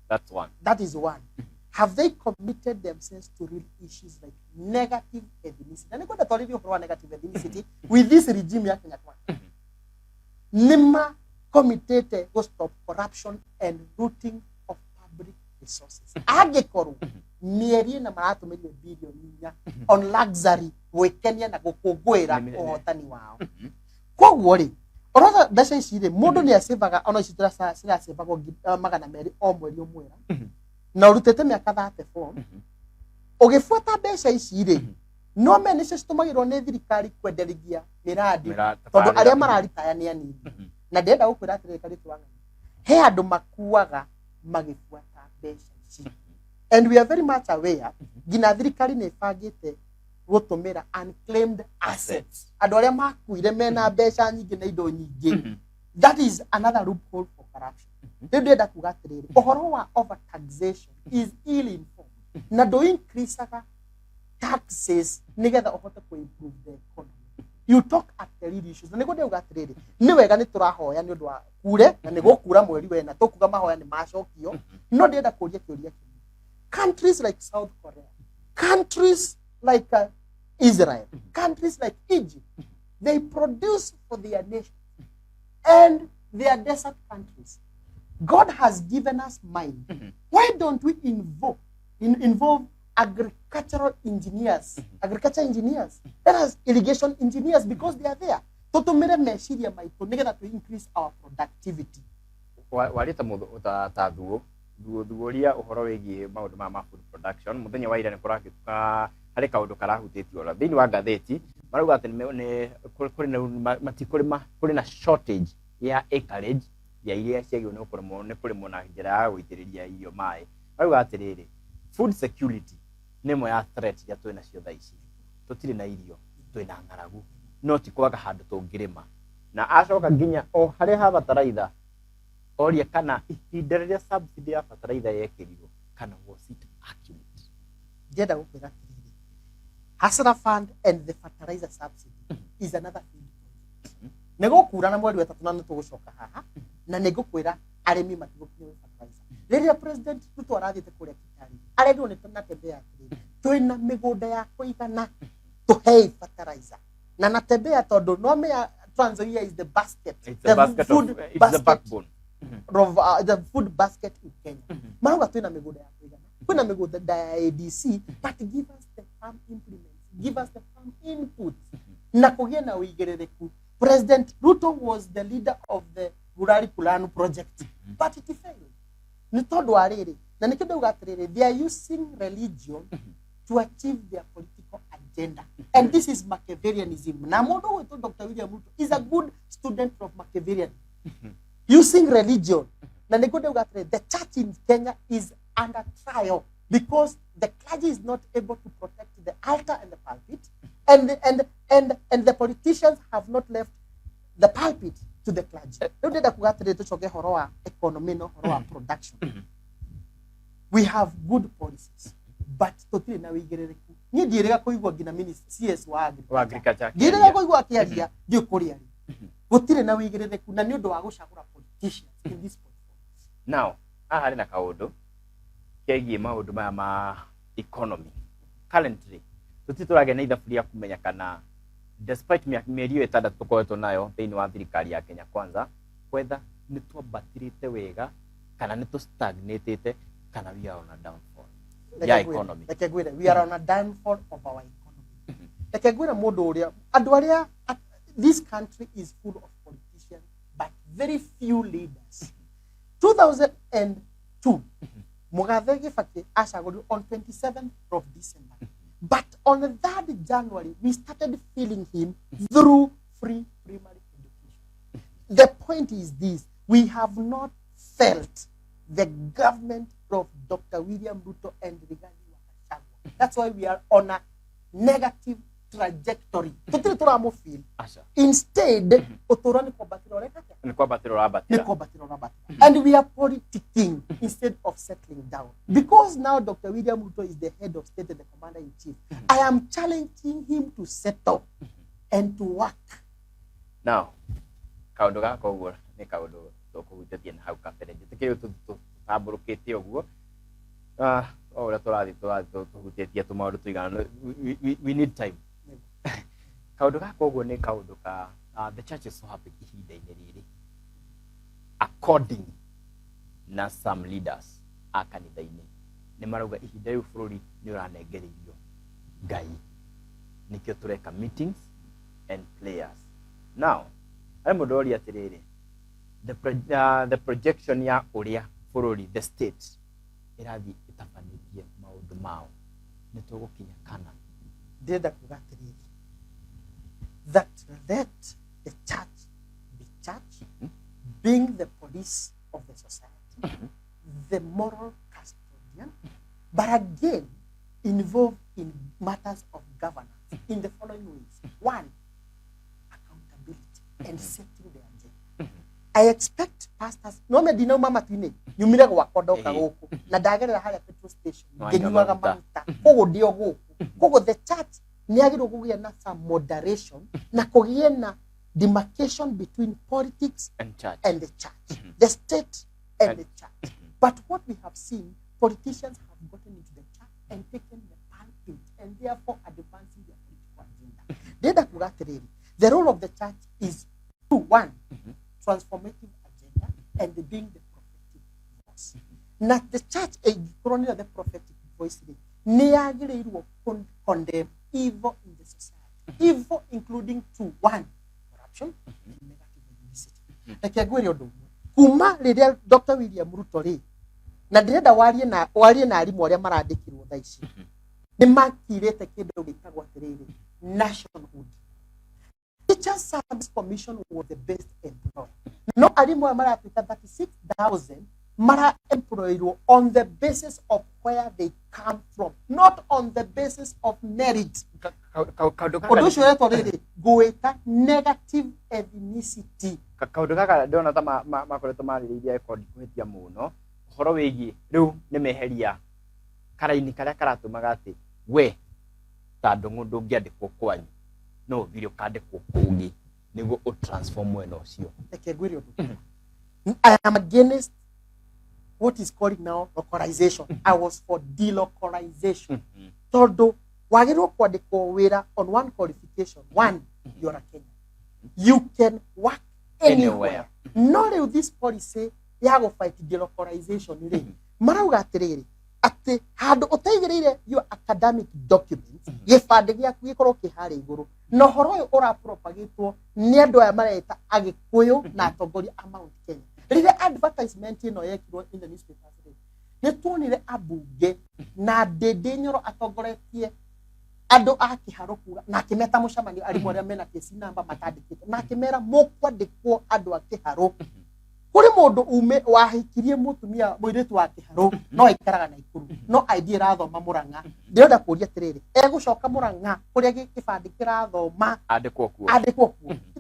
That's one. That is one. Have they committed themselves to real issues like negative ethnicity? Na niko ndatorithio kwa negative ethnicity with this regime ya Kenya Kwanza. Nima committed to stop corruption and looting of public resources. Agekoru mieri na maratumirie bilioni 4 on luxury wekenia na gukungwira uhotani wao. Koguo ri orotha mbeca ici ri mundu ni asevaga ona ici cirasevagwo 200 o mweri umwera na urutete miaka 34 ugifuata mbeca ici ri no me nicio citumagirwo ni thirikari kwenderegia miradi tondu aria mararitaya ni anini na ndenda gukwira atiri karitu wanga he andu makuaga magifuata mbeca ici. And we are very much aware gina thirikari ni bangite gutumira unclaimed assets andu aria makuire mena mbeca nyingi na indo nyingi. That is another loophole for corruption. Ndenda kuga atiriri uhoro wa overtaxation is ill informed na do increaseaga taxes nigetha uhote ku improve the economy. You talk at the real issues na nigo ndeuga atiriri ni wega ni turahoya ni undu wa kure na nigo kura mweri wena tukuga mahoya ni macokio no ndenda kuria kiuria. Countries like South Korea, countries like Israel, countries like Egypt, they produce for their nation and they are desert countries. God has given us mind. Why don't we involve agricultural engineers, agriculture engineers, that is irrigation engineers, because they are there. Tutumire meciria maitu nigetha to increase our productivity. Walita tathuo thuoria uhoro wigie maundu ma food production muthenya wa ira ni kurakituka hari kaundu karahutitio ora thiini wa gatheti marauga ati ni kuri na shortage ya acreage ya iria ciagio ni kurimwo na njira ya guitiriria irio mai. Marauga atiriri food security ni mo ya threat ya twina cio thaici tutiri na irio twina ngaragu no ti kwaga handu tungirima na acoka nginya o hari ha bataraitha oria kana ihinda riria subsidy ya bataraitha yekirirwo kana was it accurate. Ndenda gukwira atiriri Hasra Fund and the fertilizer subsidy is another thing. Nego kura na mweri wetatu na nitugucoka haha na nego kwira arimi matigukinya fertilizer. Riria president Ruto arathite kuria kitari arendu ni tunatembea atiriri twina migunda ya kuigana tuhei fertilizer na natembea tondu no me Trans Nzoia is the basket, the backbone of the food basket in Kenya. Marauga twina migunda ya kuigana kwina migunda ya ADC but give us the farm implements, give us the farm inputs na kugia na uigiririku President Ruto was the leader of the BURURI Plan project, but it failed. Ni tondu wa riri, na ni kindu gatiriri, they are using religion to achieve their political agenda. And this is Machiavellianism. Na mundu wetu Dr. William Ruto is a good student of Machiavellian. Using religion. Na ni kindu gatiriri, the church in Kenya is under trial because the clergy is not able to protect the altar and the pulpit, and the politicians have not left the pulpit to the clergy. Economy, no production. We have good policies, but totally na wigerereku. Ni direga koigwa gina ministry CS wa agriculture. Direga koigwa kiaria dio koria. Gutire na wigerereku na ni undu wa gucagura politicians in this portfolio. Now, ahari na kaundu kegie maundu ma economy. Currently, tutiturage na ithaburia kumenya kana despite mĩeri ĩtandatũ tũkoretwo nayo thĩinĩ wa thirikari ya Kenya Kwanza, whether nĩ twambatĩrĩte wega kana nĩ tũstagnatĩte kana we are on a downfall ya economy. We are on a downfall of our economy. Lekegwira mũndũ ũrĩa andũ arĩa this country is full of politicians but very few leaders. 2002 Mugathe Gibaki acagũrirwo on 27th of December. But on the 3rd January, we started feeling him through free primary education. The point is this: we have not felt the government of Dr. William Ruto and Rigathi Gachagua. That's why we are on a negative trajectory. Instead, and we are politicking instead of settling down. Because now Dr. William Ruto is the head of state and the commander-in-chief, I am challenging him to settle and to work. Now, kaundu gaka uguo ni kaundu tukuhutĩtie na hau kabere. Njĩtĩkĩrĩe tũtambũrũkĩte ũguo. Oũrĩa tũrathiĩ tũhutĩtie tũmaũndũ tũigana. We need time. Kaundu gaka uguo ni kaundu ka the church is so happy ihinda-inĩ rĩrĩ. According na some leaders a kanitha-inĩ nĩ marauga ihinda rĩu bũrũri nĩ ũranengereirio Ngai. Nĩkĩo tũreka meetings and players. Now, I'm mũndũ atĩrĩrĩ, the projection ya ũrĩa bũrũri, the state, ĩrathiĩ ĩtabanĩtie maũndũ mao. Nĩ tũgũkinya kana. Ndĩrenda kuuga atĩrĩrĩ, that let the church be church, being the police of the society, the moral custodian, but again involved in matters of governance in the following ways. One, accountability and setting the agenda. I expect pastors, no me dino mama twine, nyumire gwakondoka guku na ndagerera haria petrol station, ngenyuaga maguta, kogo ndio guku. Kogo the church niagirwo kugia na some moderation na kugia na demarcation between politics and the church, the state and the church. But what we have seen, politicians have gotten into the church and taken the pulpit and therefore advancing their political agenda. The role of the church is to one, transformative agenda and being the prophetic voice. Not the church, the prophetic voice, neagirwo condemn evil in the society. Evil including two, one, corruption and negative publicity. Lekegwiri undu kuma riria Dr. William Ruto ri na ndirenda warie na arimu aria marandikirwo tha ici ni makirite kindu gitagwo atiriri nationhood. Teachers Service Commission was the best employer. No arimu maratuika 36,000 mara employed on the basis of where they come from, not on the basis of merit. Negative ethnicity. Kaundu gaka ndona ta makoretwo marĩrĩirie record kũhĩtia mũno ũhoro wĩgiĩ rĩu nĩ meheria karaini karĩa karatũmaga atĩ we ta ndũng'ũ ndũngĩandĩkwo kwanyu no video kandĩkwo kũngĩ nĩguo ũtransform mwena ũcio. I am against what is called now localization. I was for delocalization. Todo wagirwo kwandĩkwo wĩra on one qualification. One, you are a Kenyan. You can work anywhere. No rĩu this policy ya go fight delocalization rĩ marauga atĩrĩrĩ ati handu uteigirire your academic documents gibande giaku gikorwo kihari iguru no horo uyu ura propagatewo ni andu aya mareta agikuyu na atongoria a Mount Kenya rire advertisement ino yekirwo in the newspapers ni tuonire abunge na ndindi nyoro atongoretie andu a kiharo kuga na kimeta mucamanio ari moria mena kesi namba matandikite na kimera mukwandikwo andu a kiharo kuri mundu ume wahikirie mutumia muiritu wa kiharo no ikaraga na ikuru no idea rathoma Murang'a ndirenda kuria tiriri egucoka Murang'a kuria gibandi kirathoma andikwo kuo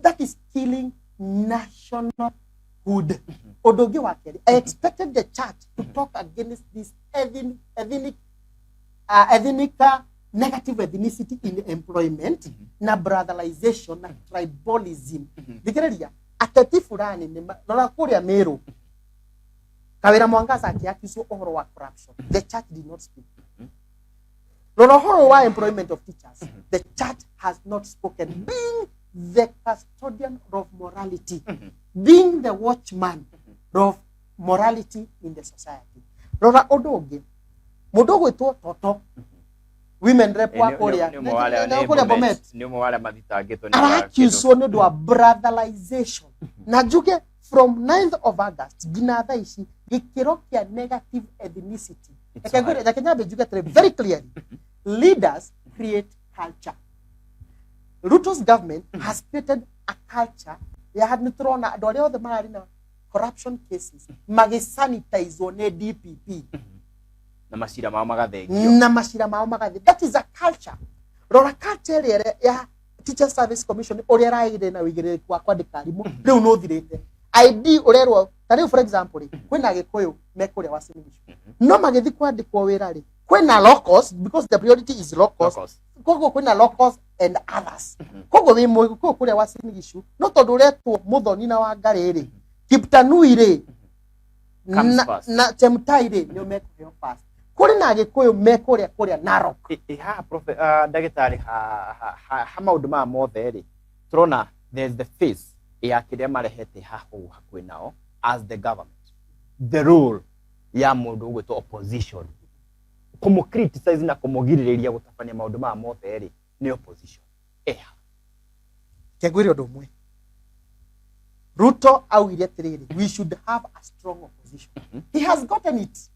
that is killing national good odongi wa keri I expected the church to talk against this ethnic negative ethnicity in employment na brotheralization na tribalism dikireria ateti fulani ni rora kuria Meru Kawira Mwangaza akiakiswo ohoro wa corruption the church did not speak rora ohoro wa employment of teachers the church has not spoken being the custodian of morality being the watchman of morality in the society rora odongi mundu gwitwo toto women rep wa kuria na kuria Bomet ni mo wale mathitangitwo ni accused ni do brotheralization na juge from 9th of August gina tha ici gikiro kia negative ethnicity ekagore na Kenya bejuge very clearly leaders create culture. Ruto's government has created a culture ya had nitrona ado all the marina corruption cases magisanitize on DPP na mashira mao magathegio that is a culture rora culture ya teacher service commission ori raire na wigire kwa kwandika arimu riu no thirite ID urerwo tari for example kwina gikuyu mekuria wa Sinigishu no magithi kwandikwo wira ri kwina locals because the priority is locals kogo kwina locals and others kogo wi mu ko kuria wa Sinigishu no tondu retwo muthoni na wa ngariri Kiptanuire na Chemtaire ni mekuheo fast kuri na gikuyu mekuria Narok ha prophet ndagitari ha maundu ma mothe ri turona there's the face ya kiria marehete haho hakwe nao as the government the role ya mundu gwito opposition kumu criticize na kumugiriria gutafania maundu ma mothe ri ni opposition kegwiri undu mwe Ruto awire tiriri we should have a strong opposition he has gotten it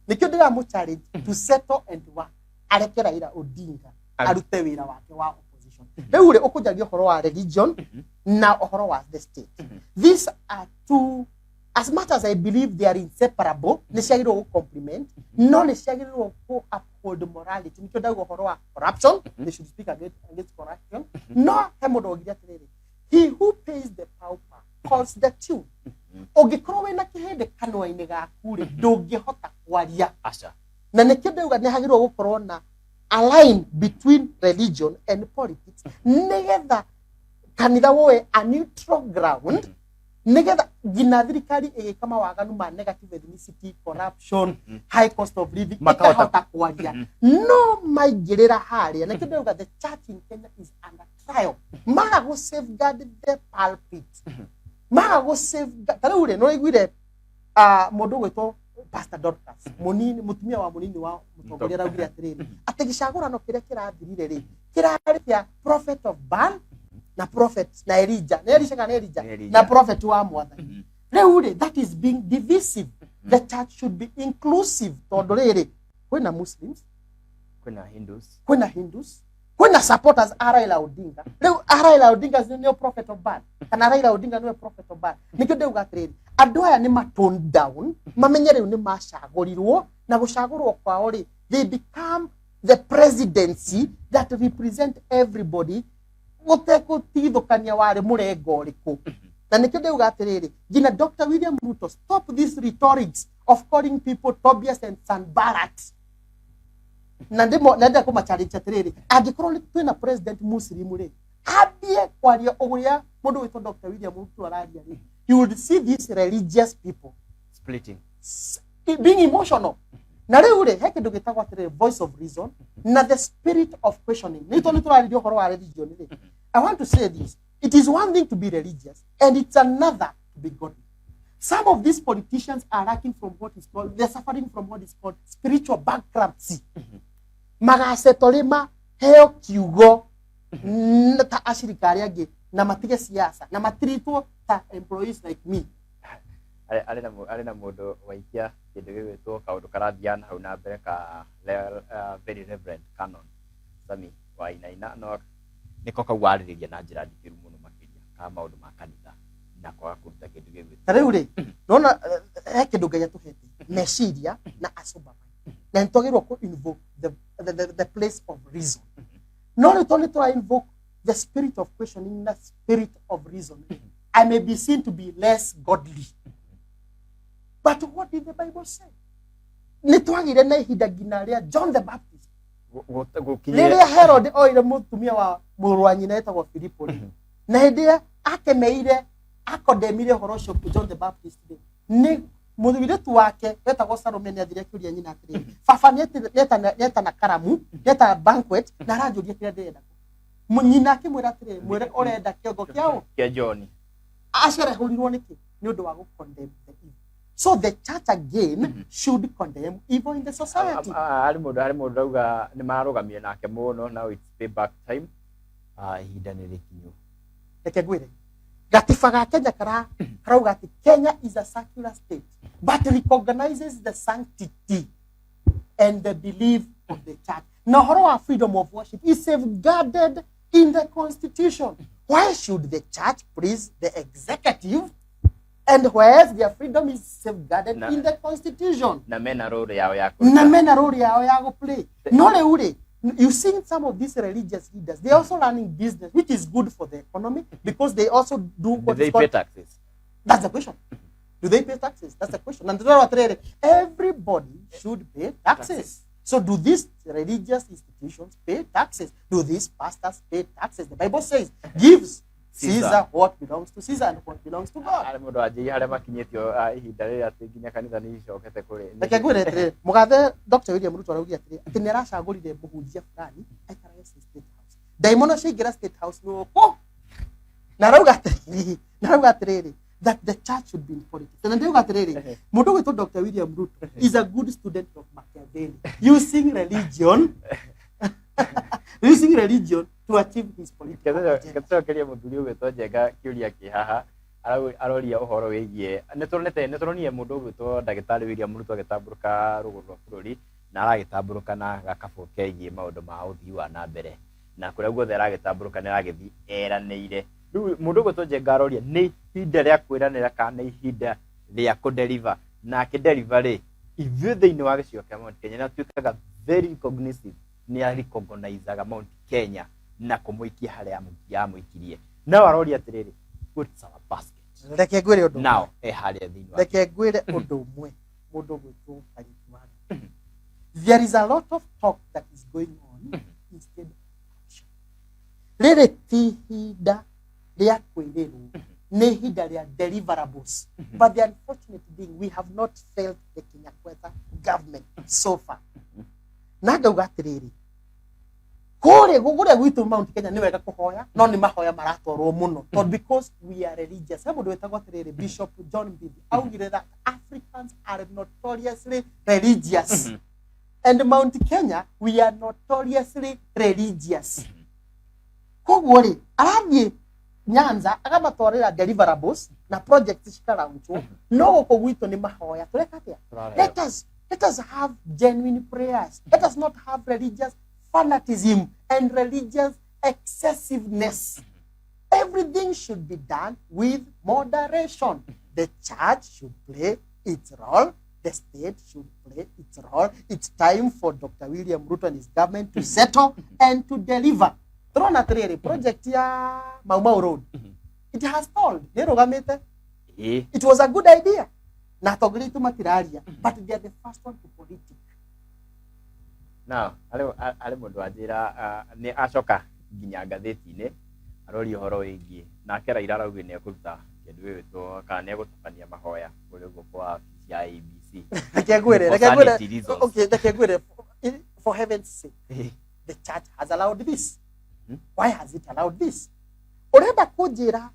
nikyo ndira mu challenge to settle and work arekera ira Odinga arute wira wake wa opposition riu ri ukujagia horo wa religion na horo wa the state these are two as much as I believe they are inseparable ni ciagirwo go complement no ni ciagirwo go uphold morality nikyo ndago horo wa corruption they should speak against corruption no hemodo ogiria tiriri he who pays the pauper calls the tune ogikorwo wina kihinde kanwa-ini gaku ri ndungihota kwaria acha na nikyo ndauga ni hagirwo gukorwo na align between religion and politics nigetha kanitha woe a neutral ground nigetha gina thirikari igikama waganu ma negative ethnicity corruption high cost of living makahota kwaria no maigirira haria nikyo ndauga the church in Kenya is under trial maga go safeguard the pulpit maga go safeguard tarure no igwire mundu gwitwo Pastor Dorcas munini mutumia wa munini wa mutongoria raugire atiriri atigicagurano kiria kirathirire ri kirari kia prophet of Baal na prophet na Elijah na prophet wa Mwathani riu that is being divisive the church should be inclusive tondu riri kwina Muslims kwina Hindus kwina supporters Raila Odinga riu Raila Odinga ni prophet of Baal kana Raila Odinga ni prophet of Baal nikyo ndauga atiriri andu aya ni tone down mamenye riu ni macagurirwo na gucagurwo kwao ri they become the presidency that represent everybody gutekutithukania wari murengo riku na nikyo ndauga atiriri gina Dr. William Ruto stop this rhetorics of calling people Tobias and Sanbarat na ndenda kuma challenge atiriri angikorwo twina president Muslim ri abie kwaria uguria mundu witwa Dr. William Ruto araria ri you would see these religious people splitting being emotional na riu ri he kindu gitagwo atiriri voice of reason na the spirit of questioning nito nituraririo horo wa religion ri I want to say this it is one thing to be religious and it's another to be godly Some of these politicians are lacking from what is called, they're suffering from what is called spiritual bankruptcy. Magasetolema heo kiugo ta ashirikari age na matige siasa na matirito ta employees like me. Arena modo waikia kindu gigwitwo kaundu karathiana hau na mbere ka very reverend canon Sami wa inaina no niko kawariria na njira ndikiru muno makiria ka maundu ma kanitha na kwa kuruta kindu gigwitwo tariu ri nona kindu Ngai atuhete meciria na asoba na ntogirwo ku invoke the place of reason. No only to invoke the spirit of questioning, the spirit of reason. I may be seen to be less godly. But what did the Bible say? Nitwagire na ihinda ginaria John the Baptist. Rĩrĩa Herod oire mũtumia wa mũrũ wa nyina etagwo Filipo. Na hĩndĩ akemeire akodemire horo ũcio John the Baptist. Nĩ mũthuritu wake wetagwo Salome nĩ athire kĩũria nyina atĩrĩ. Baba nĩeta na karamu, nĩeta banquet na aranjũria kĩrĩa ndĩrenda. Nyina akĩmwĩra atĩrĩ, mwĩre ũrenda kĩongo kĩaũ kĩa John. Acerehũrirwo nĩkĩ? Nĩ ũndũ wa gũcondemn the evil. So the church again should condemn evil in the society. Ari mundu auga ni marugamie nake muno, now it's payback time. Ihinda ni rikinyu. Reke ngwire gatiba ga Kenya karauga ati Kenya is a secular state but recognizes the sanctity and the belief of the church. Now, our freedom of worship is safeguarded in the constitution. Why should the church please the executive? And whereas their freedom is safeguarded in the constitution. Na mena role yao ya play. No leure. You see some of these religious leaders, they also running business, which is good for the economy because they also do what is called... pay taxes? That's the question. Do they pay taxes? That's the question. And everybody should pay taxes. So do these religious institutions pay taxes? Do these pastors pay taxes? The Bible says, gives Caesar what belongs to Caesar and what belongs to God. Mugathe Dr. William Ruto araugia atiri ati ni aracagurire muhunjia fulani aikaraga state house. Daimono ciaingira state house no ko. Na arauga atiri that the church should be in politics. And arauga atiri mundu witwa Dr. William Ruto is a good student of Machiavelli, using religion to achieve his political agenda. Gatokeria muthuri ugwitwo Njenga kiuria kihaha aroria uhoro wigie nituronie mundu ugwitwo Ndagĩtarĩ William Ruto agitamburuka rũgũrũ rwa bũrũri na aragitamburuka na gakabu kegie maundu ma uthii wa na mbere na kuria guothe aragitamburuka ni aragithi eranĩire. Riu mundu ugwitwo Njenga aroria ni ihinda rĩa kwĩranĩra kana ihinda rĩa kũdeliver na akĩdeliver ri ithuĩ thĩinĩ wa gĩcigo kĩa Mount Kenya na tuĩkaga very cognizant ni recognize Mount Kenya na kumuikia haria yamwikirie na waroria atiriri what's our basket. Reke ngwire undu now haria thini wa reke ngwire undu umwe mundu gwitwo Rikiuma. There is a lot of talk that is going on instead of action. Riri ti hinda ria kwiriru ni hinda ria deliverables. But the unfortunate thing, we have not felt the Kenya Kwanza government so far. Nagauga atiriri kore gugure gwitu Mount Kenya ni wega kuhoya no ni mahoya maratorwo muno but because we are religious. Mundu wetagwo atiriri Bishop John Mbidi augire that Africans are notoriously religious and Mount Kenya we are notoriously religious. Koguo ri arathie Nyanza agamatwarira deliverables na projects cikaraunchwo no guko gwitu ni mahoya tureka atia. Let us have genuine prayers. Let us not have religious fanatism and religious excessiveness. Everything should be done with moderation. The church should play its role. The state should play its role. It's time for Dr. William Ruto and his government to settle and to deliver. Throna project ya Mau Road. It has stalled. It was a good idea. Na togri tu matiraria, but they are the first one to politics. Now, ale mundu ajira ni acoka nginya ngathĩti-inĩ aroria ũhoro wĩgiĩ nake Raila arauga nĩ ekũruta kĩndũ gĩgwĩtwo kana nĩ egũtabania mahoya kũrĩ ũguo kwa wabici ya ABC. Reke ngwĩre for heaven's sake, the church has allowed this. Why has it allowed this? Urenda kũnjĩra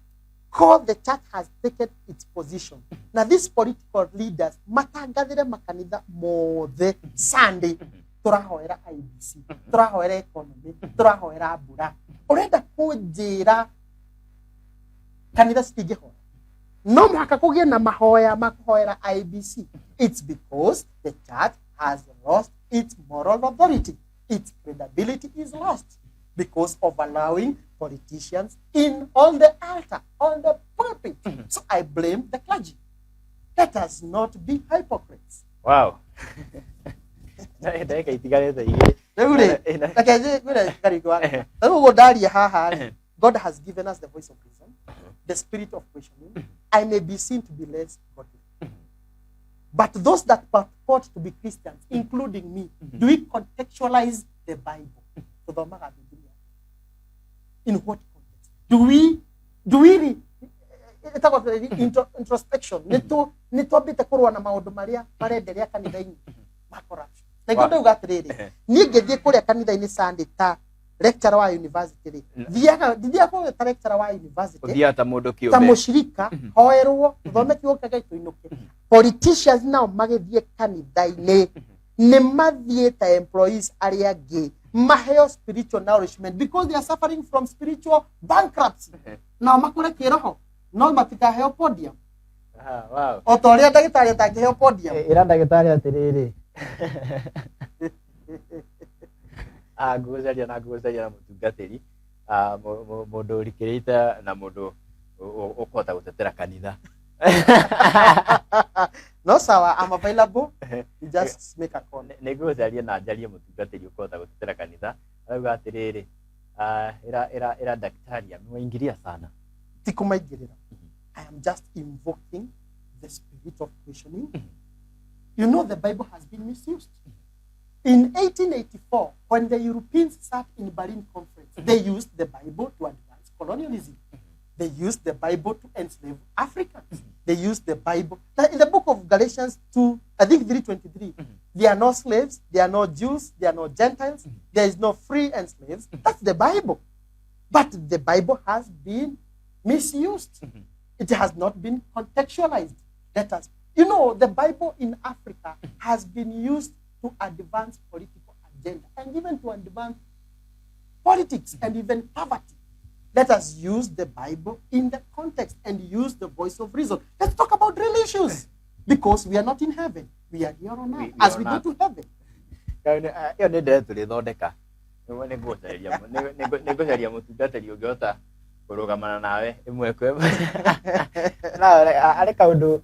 because the church has taken its position. Now these political leaders matangathire makanitha mothe Sunday turahoera IBC, turahoera economy, turahoera mbura. Urenda kunjira kanitha citingĩhoya? No mũhaka kũgĩe na mahoera IBC. It's because the church has lost its moral authority. Its credibility is lost because of allowing politicians in on the altar, on the pulpit. So I blame the clergy. Let us not be hypocrites. Wow. God has given us the voice of reason, the spirit of questioning. I may be seen to be less godly. But those that purport to be Christians, including me, do we contextualize the Bible? In what context? Do we introspection? Nito bita kurwa na maundu maria marenderea kanitha-ini ma corruption. Na ngondo uga atiriri, ni ngithie kuria kanitha-ini Sunday ta lecturer wa university thia ko ta lecturer wa university thia ta mundu kiumbe ta mushirika hoerwo thome kiugo kagai tuinuke. Politicians now magithie kanitha-ini ni mathie ta employees aria angi maheo spiritual nourishment because they are suffering from spiritual bankruptcy. Now makure kiroho no matikaheo podium. Wow. Otoria ndagitari atangiheo podium. Ira ndagitari atiriri. Ngucaria na mutungatiri mundu urikirite na mundu ukota gutetera kanitha. No sawa, I'm available. You just make a call. Nigucaria na njarie mutungatiri ukota gutetera kanitha. Auga atiriri, ira daktari ameingiria sana. Tikumaigirira. I am just invoking the spirit of questioning. You know the Bible has been misused. In 1884, when the Europeans sat in Berlin Conference, they used the Bible to advance colonialism. They used the Bible to enslave Africans. They used the Bible. Now, in the book of Galatians 2, I think 3:23, there are no slaves, there are no Jews, there are no Gentiles, there is no free and slaves. That's the Bible. But the Bible has been misused. It has not been contextualized. You know, the Bible in Africa has been used to advance political agenda and even to advance politics and even poverty. Let us use the Bible in the context and use the voice of reason. Let's talk about real issues because we are not in heaven. We are here on earth as we go to heaven. Kurugamana nawe imwe kwa na ari kaundu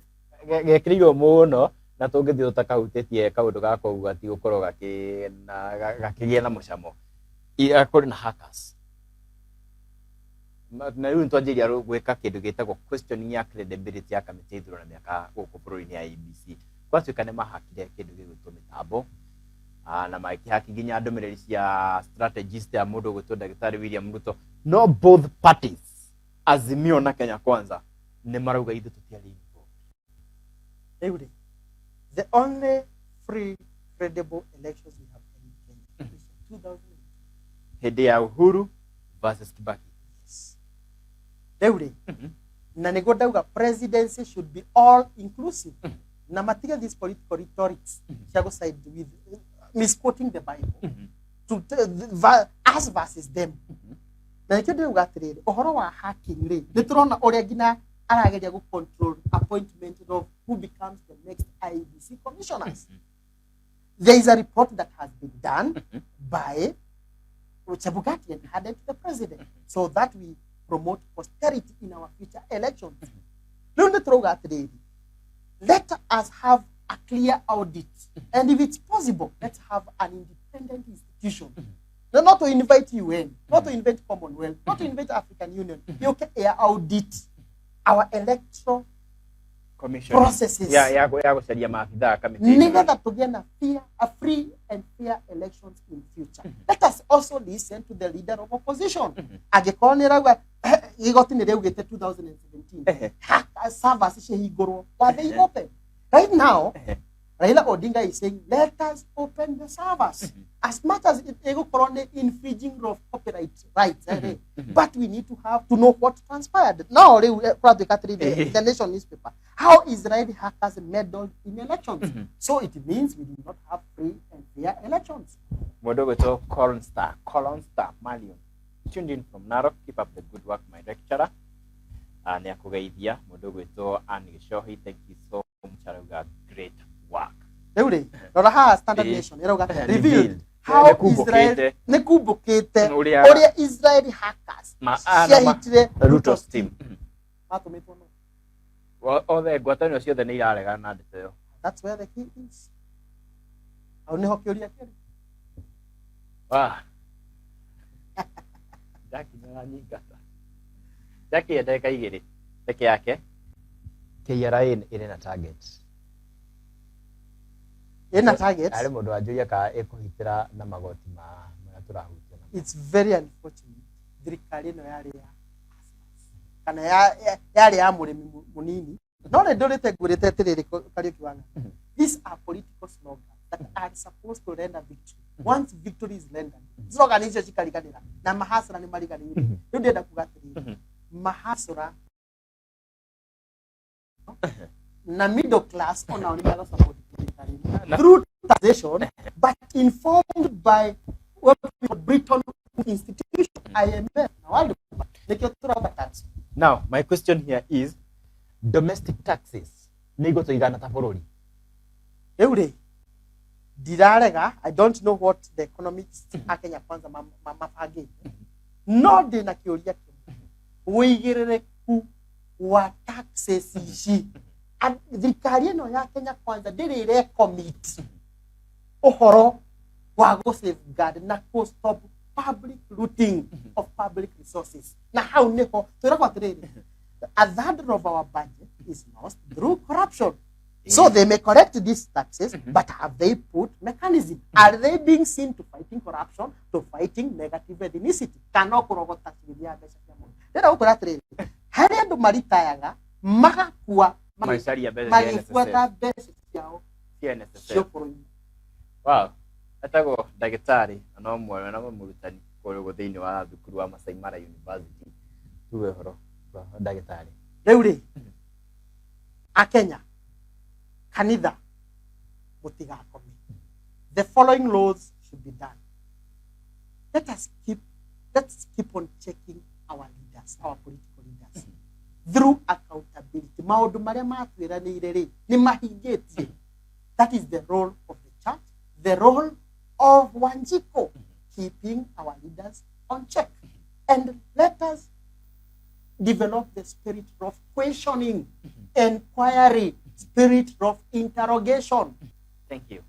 gekiririo muno na tungithio tutakahutetie kaundu gako ugati gukorwo gakigia na mucamo kuri na hackers na riu ntwanjiria gwika kindu gitagwo questioning ya credibility ya kamiti ya ithurano na miaka guku bururi-ini ya IEBC gwatuika ni mahakire kindu gigwitwo mitambo na makihaki nginya ndumiriri cia strategist ya mundu gwitwo Daktari William Ruto. No, both parties Azimio na Kenya Kwanza ni marauga ithu tutiari involved. The only free credible elections we have in Kenya is 2008. Hede ya Uhuru versus Kibaki. Yes. Na nego dauga presidency should be all inclusive. Na matiga these political rhetorics shago side with misquoting the Bible to us versus them. Na nikio ndiuga atiriri uhoro wa hacking ri niturona uria ngina arageria gu control appointment of who becomes the next IEBC commissioners. There is a report that has been done by Chebukati and handed to the president so that we promote posterity in our future elections. Let us have a clear audit, and if it's possible, let's have an independent institution. No, not to invite UN, not to invite Commonwealth, not to invite African Union. You can audit our electoral processes. Never that to get a free and fair elections in future. Let us also listen to the leader of opposition. He got in the 2017. Were they open? Right now, Raila Odinga is saying, let us open the servers. As much as it infringing of copyright rights, but we need to know what transpired. Now, the Nation newspaper, how Israeli hackers meddled in elections. So it means we did not have free and fair elections. Modogo Colon Star Malion. Tuned in from Narok. Keep up the good work, my lecturer. Neakugaithia Modogo to Anishohi. Thank you so much. Great work. Standard Nation revealed how Israel nekubukite oria Israeli hackers ciahitire Ruto's team. Othe ngwatanĩro ciothe nĩ iraregana na ndeto ĩyo. That's where the key is. Au niho kĩũria kĩrĩ. Jackie nĩ aranyingata. Jackie ndagĩka igĩrĩ peke yake. KRA ĩrĩ na target. Target. Ari mundu anjuria ka ekuhitira na magoti ma turahutia. It's very unfortunate. Thirikari no yari ya kana yari ya murimi munini. No le ndorete ngurite tiriri Kariuki Wanga. These are political slogans that are supposed to render victory. Once victory is rendered, slogan icio cikariganira na mahasura ni mariganire. Ndio ndenda kugatirira. Mahasura na middle class ona oni mega support through taxation, but informed by what Britain institution, IMF. Now, my question here is domestic taxes. Nigo to igana taporori. Eure. Dirarega, I don't know what the economics Kenya kwanza mafage. No de na kioria kemu. Weigirere ku wa taxes ishi. Thirikari ĩno ya Kenya kwanza ndĩrĩ commit ũhoro wa go safeguard na go stop public looting of public resources. Na hau nĩho twĩragwo atĩrĩrĩ, a third of our budget is lost through corruption. So they may correct these taxes, but have they put mechanism? Are they being seen to fighting corruption, to fighting negative ethnicity? Kana kurogota ciria mbeca cia mũndũ. Ndĩrenda gũkwĩra atĩrĩrĩ, harĩ andũ maritayaga magakua Maicaria mbeca magifuata mbeca ciao cia NSSF. Wow, etagwo ndagĩtarĩ na no mwe na mũrutani kũrĩ thĩinĩ wa thukuru wa Masai Mara University. Tuwe horo ndagĩtarĩ. Rĩu rĩ Akenya kanitha mutigakome. The following laws should be done. Let's keep on checking our leaders, our political leaders. Through accountability. Maundu maria matwiranĩire rĩ nĩ mahingĩtie. That is the role of the church, the role of Wanjiko, keeping our leaders on check. And let us develop the spirit of questioning, inquiry, spirit of interrogation. Thank you.